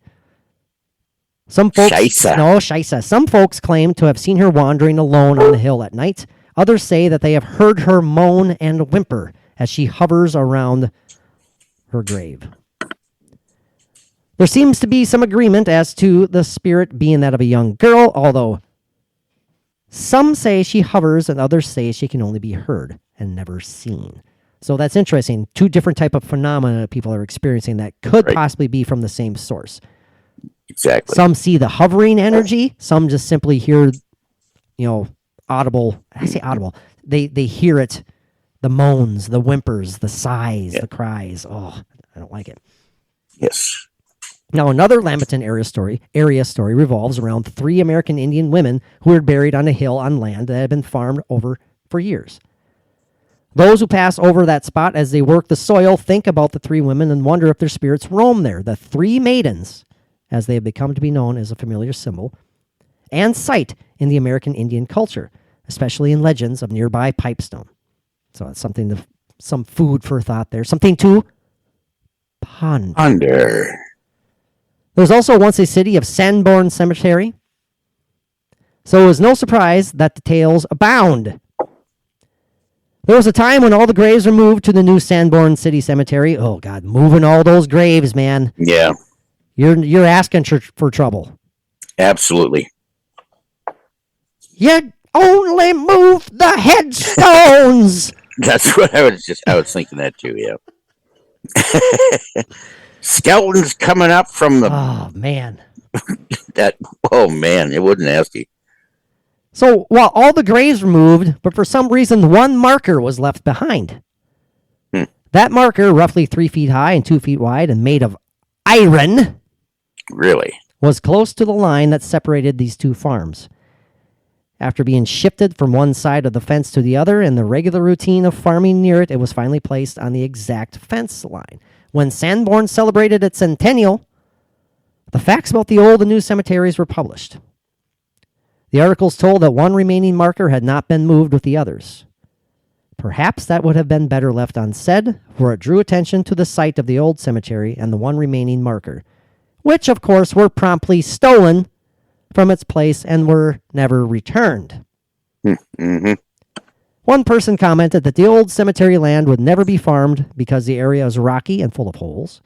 S4: Some folks,
S5: Scheisse.
S4: Some folks claim to have seen her wandering alone on the hill at night. Others say that they have heard her moan and whimper as she hovers around her grave. There seems to be some agreement as to the spirit being that of a young girl, although some say she hovers and others say she can only be heard and never seen. So that's interesting. Two different type of phenomena people are experiencing that could possibly be from the same source.
S5: Exactly.
S4: Some see the hovering energy. Some just simply hear, audible. I say audible. They hear it. The moans, the whimpers, the sighs, the cries. Oh, I don't like it.
S5: Yes.
S4: Now, another Lamberton area story revolves around 3 American Indian women who were buried on a hill on land that had been farmed over for years. Those who pass over that spot as they work the soil think about the 3 women and wonder if their spirits roam there. The 3 maidens, as they have become to be known as a familiar symbol and sight in the American Indian culture, especially in legends of nearby Pipestone. So it's some food for thought there. Something to ponder. There was also once a city of Sanborn Cemetery. So it was no surprise that the tales abound. There was a time when all the graves were moved to the new Sanborn City Cemetery. Oh, God, moving all those graves, man.
S5: Yeah.
S4: You're asking for trouble.
S5: Absolutely.
S4: You only move the headstones.
S5: That's what I was thinking that too, yeah. Skeletons coming up from the...
S4: Oh, man.
S5: It would nasty.
S4: So, while all the graves were moved, but for some reason, one marker was left behind. That marker, roughly 3 feet high and 2 feet wide and made of iron...
S5: Really?
S4: ...was close to the line that separated these 2 farms. After being shifted from one side of the fence to the other in the regular routine of farming near it, it was finally placed on the exact fence line. When Sanborn celebrated its centennial, the facts about the old and new cemeteries were published. The articles told that one remaining marker had not been moved with the others. Perhaps that would have been better left unsaid, for it drew attention to the site of the old cemetery and the one remaining marker, which, of course, were promptly stolen from its place and were never returned.
S5: Mm-hmm.
S4: One person commented that the old cemetery land would never be farmed because the area is rocky and full of holes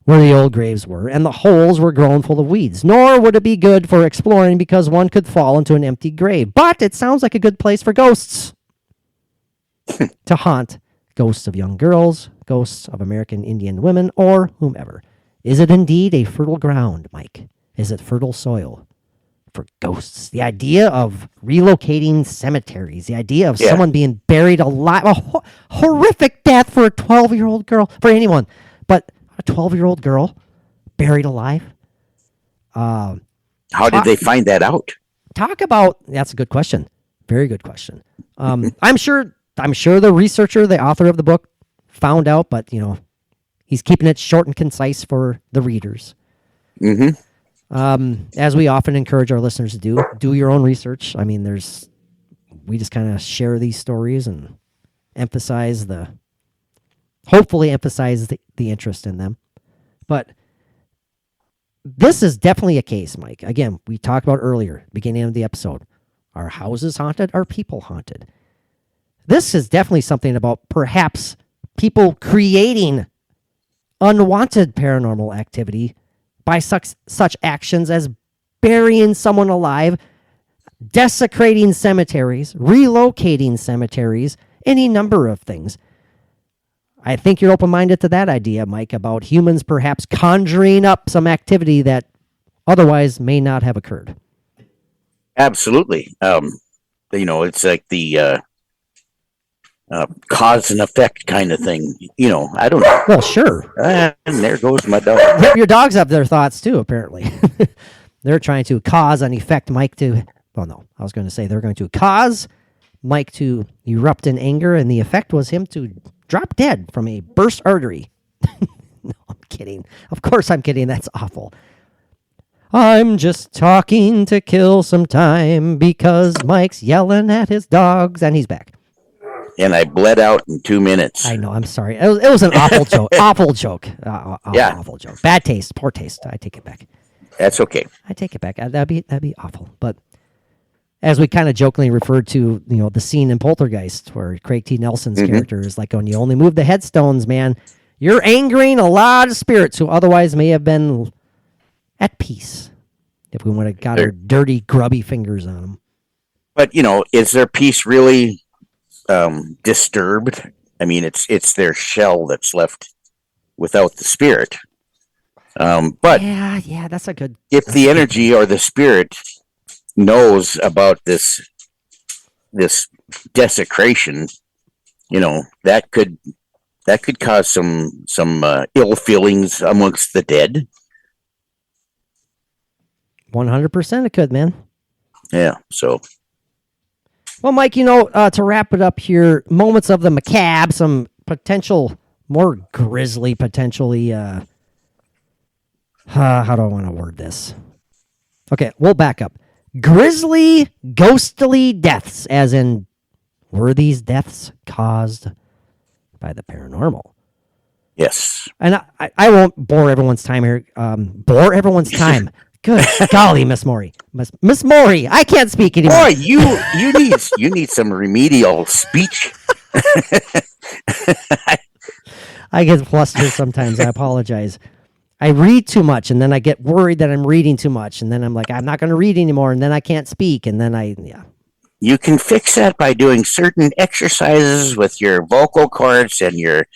S4: where the old graves were, and the holes were grown full of weeds. Nor would it be good for exploring because one could fall into an empty grave. But it sounds like a good place for ghosts to haunt. Ghosts of young girls, ghosts of American Indian women, or whomever. Is it indeed a fertile ground, Mike? Is it fertile soil for ghosts? The idea of relocating cemeteries, the idea of someone being buried alive, a horrific death for a 12-year-old girl, for anyone, but a 12-year-old girl buried alive.
S5: How did they find that out?
S4: Talk about, that's a good question. Very good question. I'm sure the researcher, the author of the book, found out, but he's keeping it short and concise for the readers.
S5: Mm-hmm.
S4: As we often encourage our listeners to do your own research. I mean, we just kind of share these stories and hopefully emphasize the interest in them. But this is definitely a case, Mike. Again, we talked about earlier, beginning of the episode. Are houses haunted? Are people haunted? This is definitely something about perhaps people creating unwanted paranormal activity by such actions as burying someone alive, desecrating cemeteries, relocating cemeteries, any number of things. I think you're open-minded to that idea, Mike, about humans perhaps conjuring up some activity that otherwise may not have occurred.
S5: Absolutely. It's like the cause and effect kind of thing. I don't know.
S4: Well, sure.
S5: And there goes my dog.
S4: Your dogs have their thoughts too, apparently. They're trying to cause and effect Mike to... Oh, no. I was going to say they're going to cause Mike to erupt in anger, and the effect was him to drop dead from a burst artery. No, I'm kidding. Of course I'm kidding. That's awful. I'm just talking to kill some time because Mike's yelling at his dogs, and he's back.
S5: And I bled out in 2 minutes.
S4: I know. I'm sorry. It was an awful joke. Awful joke.
S5: Yeah.
S4: Awful joke. Bad taste. Poor taste. I take it back.
S5: That's okay.
S4: I take it back. That'd be awful. But as we kind of jokingly referred to, the scene in Poltergeist where Craig T. Nelson's character is like, when you only move the headstones, man, you're angering a lot of spirits who otherwise may have been at peace if we would have got our dirty, grubby fingers on them.
S5: But, is their peace really disturbed? I mean, it's their shell that's left without the spirit. But
S4: yeah, that's a good.
S5: If the energy or the spirit knows about this desecration, that could cause some ill feelings amongst the dead.
S4: 100% it could, man.
S5: Yeah. So.
S4: Well, Mike, to wrap it up here, moments of the macabre, some potential, more grisly, potentially, how do I want to word this? Okay, we'll back up. Grisly, ghostly deaths, as in, were these deaths caused by the paranormal?
S5: Yes.
S4: And I won't bore everyone's time here. Bore everyone's time. Good golly, Miss Maury. Miss Maury, I can't speak anymore.
S5: Boy, you need some remedial speech.
S4: I get flustered sometimes. I apologize. I read too much, and then I get worried that I'm reading too much, and then I'm like, I'm not going to read anymore, and then I can't speak, and then
S5: You can fix that by doing certain exercises with your vocal cords and the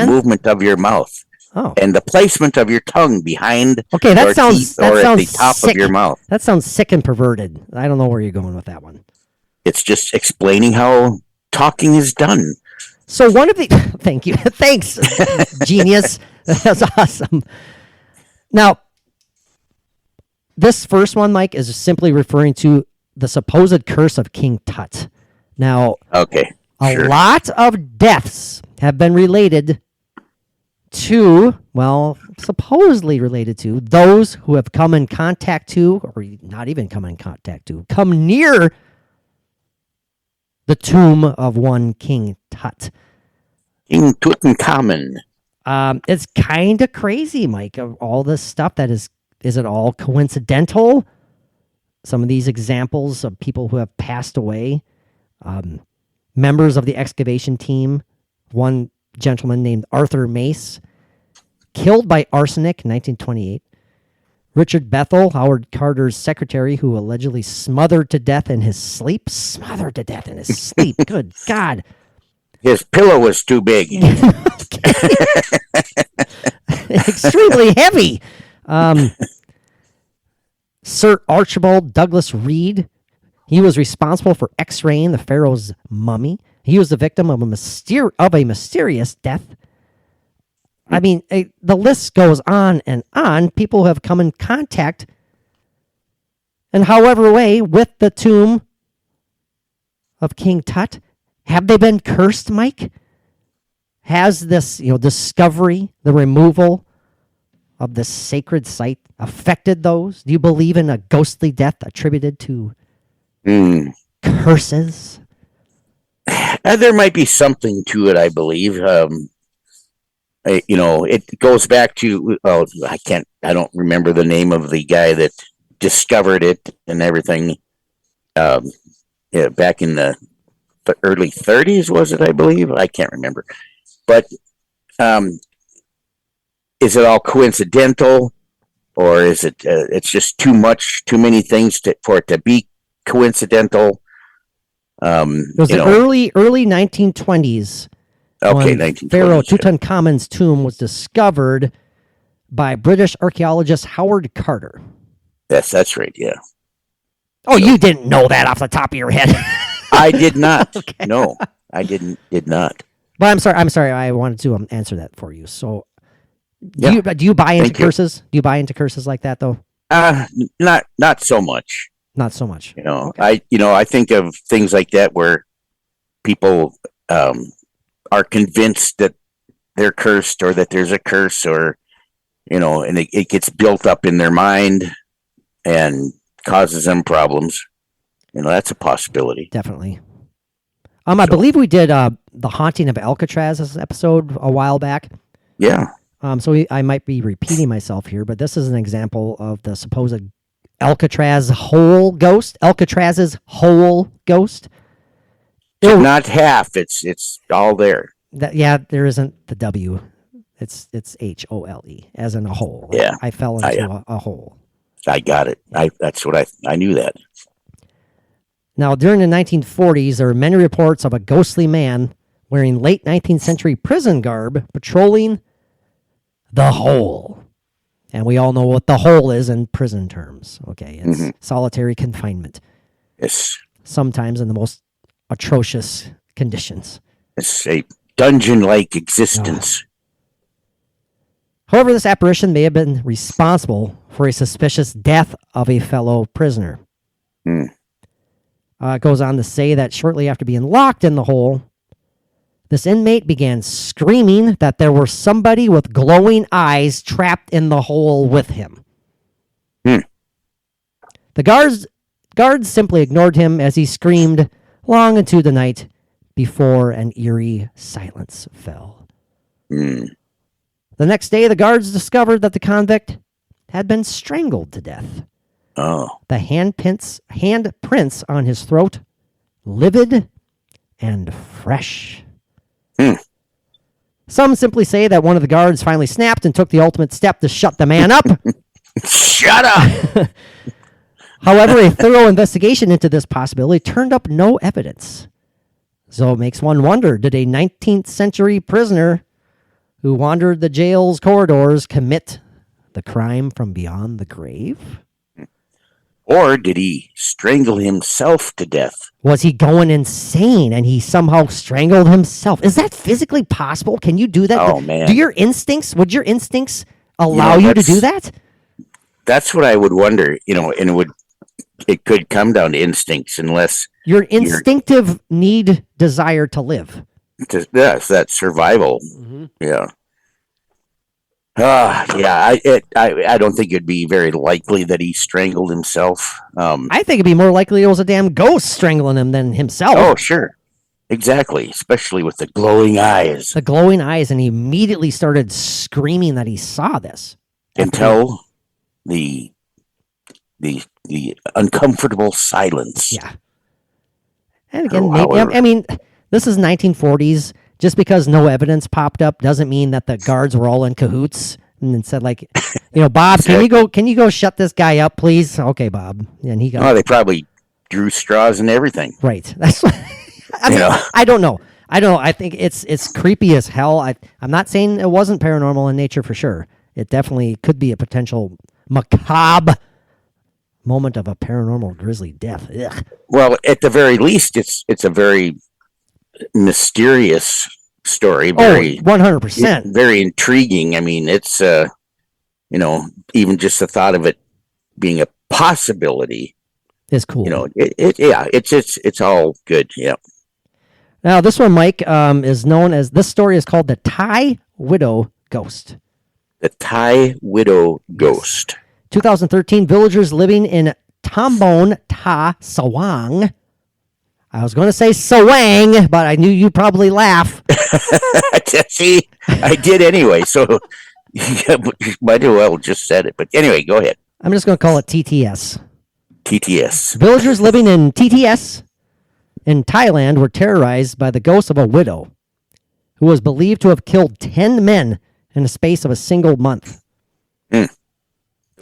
S5: movement of your mouth.
S4: Oh.
S5: And the placement of your tongue behind
S4: that sounds
S5: at the top
S4: sick.
S5: of your mouth.
S4: That sounds sick and perverted. I don't know where you're going with that one.
S5: It's just explaining how talking is done.
S4: So one of the thank you. Thanks, genius. That's awesome. Now, this first one, Mike, is simply referring to the supposed curse of King Tut. Now,
S5: okay,
S4: a lot of deaths have been related to, supposedly related to those who have come in contact to, or not even come in contact to, come near the tomb of one King Tut.
S5: King Tutankhamun.
S4: It's kind of crazy, Mike, of all this stuff that is it all coincidental? Some of these examples of people who have passed away, members of the excavation team, one gentleman named Arthur Mace, killed by arsenic in 1928. Richard Bethel, Howard Carter's secretary, who allegedly smothered to death in his sleep. Smothered to death in his sleep. Good God.
S5: His pillow was too big.
S4: Extremely heavy. Sir Archibald Douglas Reed, he was responsible for x-raying the pharaoh's mummy. He was the victim of a mysterious death. I mean, the list goes on and on. People who have come in contact in however way with the tomb of King Tut. Have they been cursed, Mike? Has this, discovery, the removal of this sacred site affected those? Do you believe in a ghostly death attributed to curses?
S5: There might be something to it, I believe. It goes back to, I don't remember the name of the guy that discovered it and everything. Back in the early 30s, was it, I believe? I can't remember. But is it all coincidental? or is it? It's just too many things for it to be coincidental.
S4: It was the early 1920s.
S5: Okay,
S4: when
S5: 1920s.
S4: Pharaoh Tutankhamun's tomb was discovered by British archaeologist Howard Carter.
S5: Yes, that's right. Yeah.
S4: Oh, you didn't know that off the top of your head.
S5: I did not.
S4: Okay.
S5: No, I did not.
S4: But I'm sorry. I wanted to answer that for you. So,
S5: Yeah.
S4: do you buy into
S5: Thank you.
S4: curses? Do you buy into curses like that though?
S5: Not so much.
S4: Not so much.
S5: Okay. I think of things like that where people are convinced that they're cursed or that there's a curse, or and it gets built up in their mind and causes them problems. That's a possibility.
S4: Definitely. I believe we did the Haunting of Alcatraz as an episode a while back.
S5: Yeah.
S4: I might be repeating myself here, but this is an example of the supposed Alcatraz's whole ghost.
S5: Not half. It's all there.
S4: There isn't the W. It's HOLE as in a hole.
S5: Yeah.
S4: I fell into a hole.
S5: I got it. I knew that.
S4: Now, during the 1940s, there were many reports of a ghostly man wearing late 19th century prison garb patrolling the hole. And we all know what the hole is in prison terms. Okay, it's solitary confinement.
S5: Yes.
S4: Sometimes in the most atrocious conditions.
S5: It's a dungeon-like existence.
S4: However, this apparition may have been responsible for a suspicious death of a fellow prisoner. It goes on to say that shortly after being locked in the hole, this inmate began screaming that there were somebody with glowing eyes trapped in the hole with him. The guards simply ignored him as he screamed long into the night before an eerie silence fell. The next day, the guards discovered that the convict had been strangled to death.
S5: Oh.
S4: The handprints on his throat, livid and fresh. Some simply say that one of the guards finally snapped and took the ultimate step to shut the man up.
S5: Shut up!
S4: However, a thorough investigation into this possibility turned up no evidence. So it makes one wonder, did a 19th century prisoner who wandered the jail's corridors commit the crime from beyond the grave?
S5: Or did he strangle himself to death?
S4: Was he going insane and he somehow strangled himself? Is that physically possible? Can you do that?
S5: Oh, man.
S4: Would your instincts allow you to do that?
S5: That's what I would wonder, and it could come down to instincts unless
S4: your instinctive desire to live.
S5: Yes, that survival. Yeah. I don't think it'd be very likely that he strangled himself.
S4: I think it'd be more likely it was a damn ghost strangling him than himself.
S5: Oh, sure. Exactly. Especially with the glowing eyes.
S4: The glowing eyes, and he immediately started screaming that he saw this.
S5: Until the uncomfortable silence.
S4: Yeah. And again, this is 1940s. Just because no evidence popped up doesn't mean that the guards were all in cahoots and then said, like, Bob, can you go shut this guy up, please? Okay, Bob. And he got.
S5: Oh, they probably drew straws and everything.
S4: Right. That's. I don't know. I think it's creepy as hell. I'm not saying it wasn't paranormal in nature for sure. It definitely could be a potential macabre moment of a paranormal grisly death. Ugh.
S5: Well, at the very least, it's a very mysterious story. Very
S4: 100%.
S5: Very intriguing. I mean, it's even just the thought of it being a possibility
S4: is cool.
S5: It's all good. Yeah.
S4: Now this one, Mike, is known as. This story is called the Thai Widow Ghost.
S5: The Thai Widow Ghost.
S4: 2013, villagers living in Tambon Ta Sawang. I was going to say Sawang, but I knew you'd probably laugh.
S5: See, I did anyway, so you might as well just said it. But anyway, go ahead.
S4: I'm just going to call it TTS.
S5: TTS.
S4: Villagers living in TTS in Thailand were terrorized by the ghost of a widow who was believed to have killed 10 men in the space of a single month.
S5: Was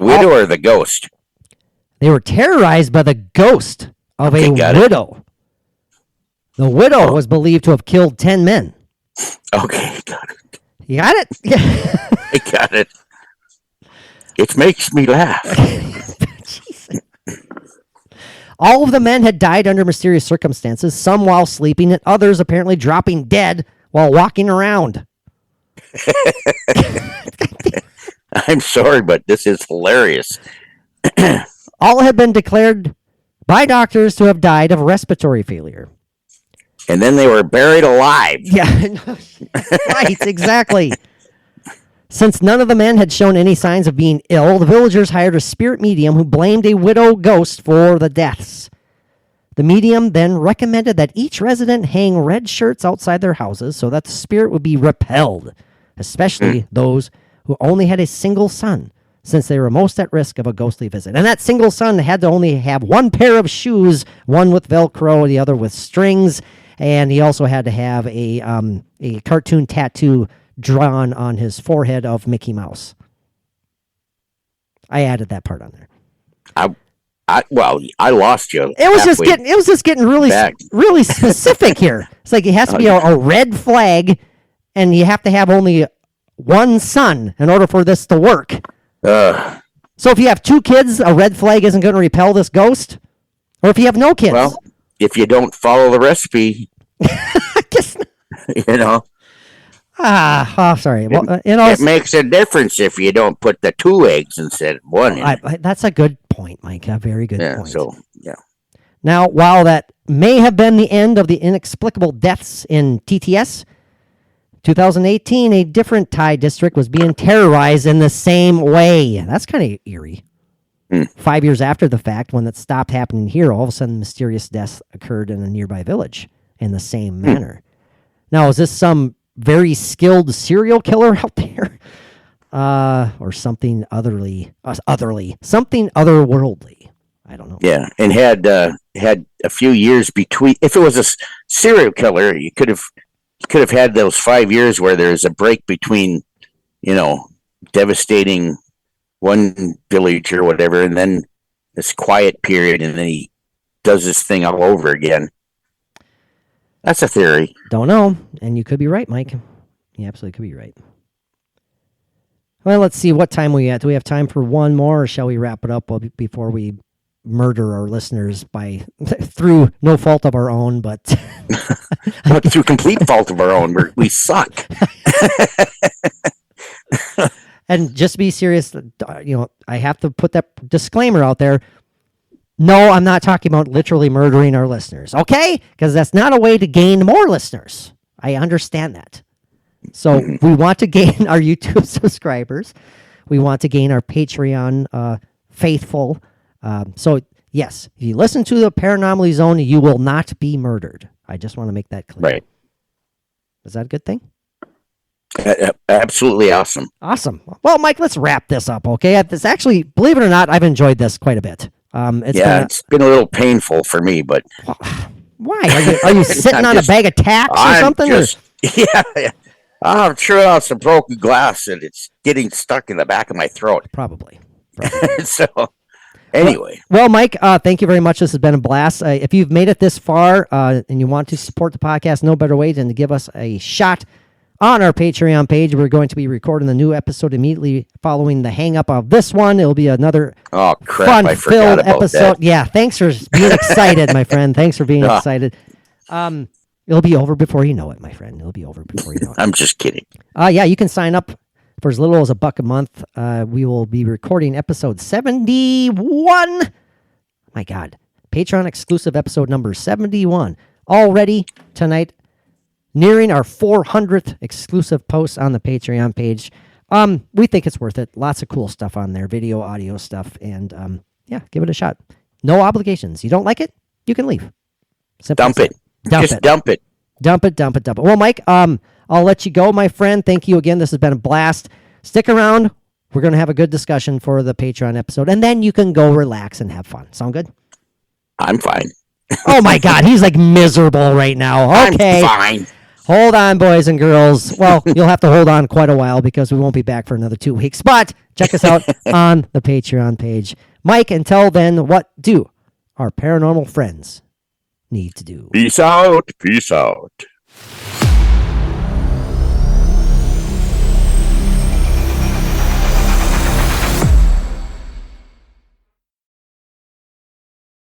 S5: Widow or the ghost?
S4: They were terrorized by the ghost of a widow. The widow was believed to have killed 10 men.
S5: Okay, got it.
S4: You got it? Yeah.
S5: I got it. It makes me laugh.
S4: All of the men had died under mysterious circumstances, some while sleeping and others apparently dropping dead while walking around.
S5: I'm sorry, but this is hilarious.
S4: All had been declared by doctors to have died of respiratory failure.
S5: And then they were buried alive.
S4: Yeah, right, exactly. Since none of the men had shown any signs of being ill, the villagers hired a spirit medium who blamed a widow ghost for the deaths. The medium then recommended that each resident hang red shirts outside their houses so that the spirit would be repelled, especially those who only had a single son, since they were most at risk of a ghostly visit. And that single son had to only have one pair of shoes, one with Velcro, the other with strings, and he also had to have a cartoon tattoo drawn on his forehead of Mickey Mouse. I added that part on there.
S5: I lost you.
S4: It was just getting really specific here. It's like it has to be a red flag, and you have to have only one son in order for this to work. So if you have 2 kids, a red flag isn't going to repel this ghost? Or if you have no kids?
S5: Well, if you don't follow the recipe,
S4: I guess not. Sorry. Well,
S5: it makes a difference if you don't put the 2 eggs instead of 1 in.
S4: That's a good point, Mike. A very good point.
S5: So, yeah.
S4: Now, while that may have been the end of the inexplicable deaths in TTS, 2018, a different Thai district was being terrorized in the same way. That's kind of eerie. 5 years after the fact, when it stopped happening here, all of a sudden mysterious deaths occurred in a nearby village in the same manner. Now, is this some very skilled serial killer out there? Or something something otherworldly? I don't know.
S5: Yeah, and had a few years between. If it was a serial killer, you could have had those 5 years where there's a break between, devastating one village or whatever, and then this quiet period, and then he does this thing all over again. That's a theory.
S4: Don't know, and you could be right, Mike. You absolutely could be right. Well, let's see. What time we at? Do we have time for one more, or shall we wrap it up before we murder our listeners through no fault of our own, but
S5: through complete fault of our own? We suck.
S4: And just be serious. I have to put that disclaimer out there. No, I'm not talking about literally murdering our listeners, okay? Because that's not a way to gain more listeners. I understand that. So we want to gain our YouTube subscribers. We want to gain our Patreon faithful. So, yes, if you listen to the Paranormally Zone, you will not be murdered. I just want to make that clear. Right. Is that a good thing?
S5: Absolutely awesome.
S4: Awesome. Well, Mike, let's wrap this up, okay? It's actually, believe it or not, I've enjoyed this quite a bit.
S5: It's been a little painful for me, but...
S4: Why? Are you sitting on a bag of tacks or something?
S5: Yeah. I'm chewing out some broken glass, and it's getting stuck in the back of my throat.
S4: Probably.
S5: So, anyway.
S4: Well, Mike, thank you very much. This has been a blast. If you've made it this far and you want to support the podcast, no better way than to give us a shot on our Patreon page. We're going to be recording the new episode immediately following the hang up of this one. It'll be another fun-filled episode. That. Yeah, thanks for being excited, my friend. Thanks for being excited. It'll be over before you know it, my friend. It'll be over before you know it.
S5: I'm just kidding.
S4: Yeah, you can sign up for as little as $1 a month. We will be recording episode 71. My God. Patreon exclusive episode number 71. Already tonight, nearing our 400th exclusive posts on the Patreon page. We think it's worth it. Lots of cool stuff on there. Video, audio stuff. And give it a shot. No obligations. You don't like it? You can leave.
S5: Dump it. Dump it.
S4: Dump it. Well, Mike, I'll let you go, my friend. Thank you again. This has been a blast. Stick around. We're going to have a good discussion for the Patreon episode, and then you can go relax and have fun. Sound good?
S5: I'm fine.
S4: Oh, my God. He's like miserable right now. Okay.
S5: I'm fine.
S4: Hold on, boys and girls. Well, you'll have to hold on quite a while because we won't be back for another 2 weeks. But check us out on the Patreon page. Mike, until then, what do our paranormal friends need to do?
S5: Peace out. Peace out.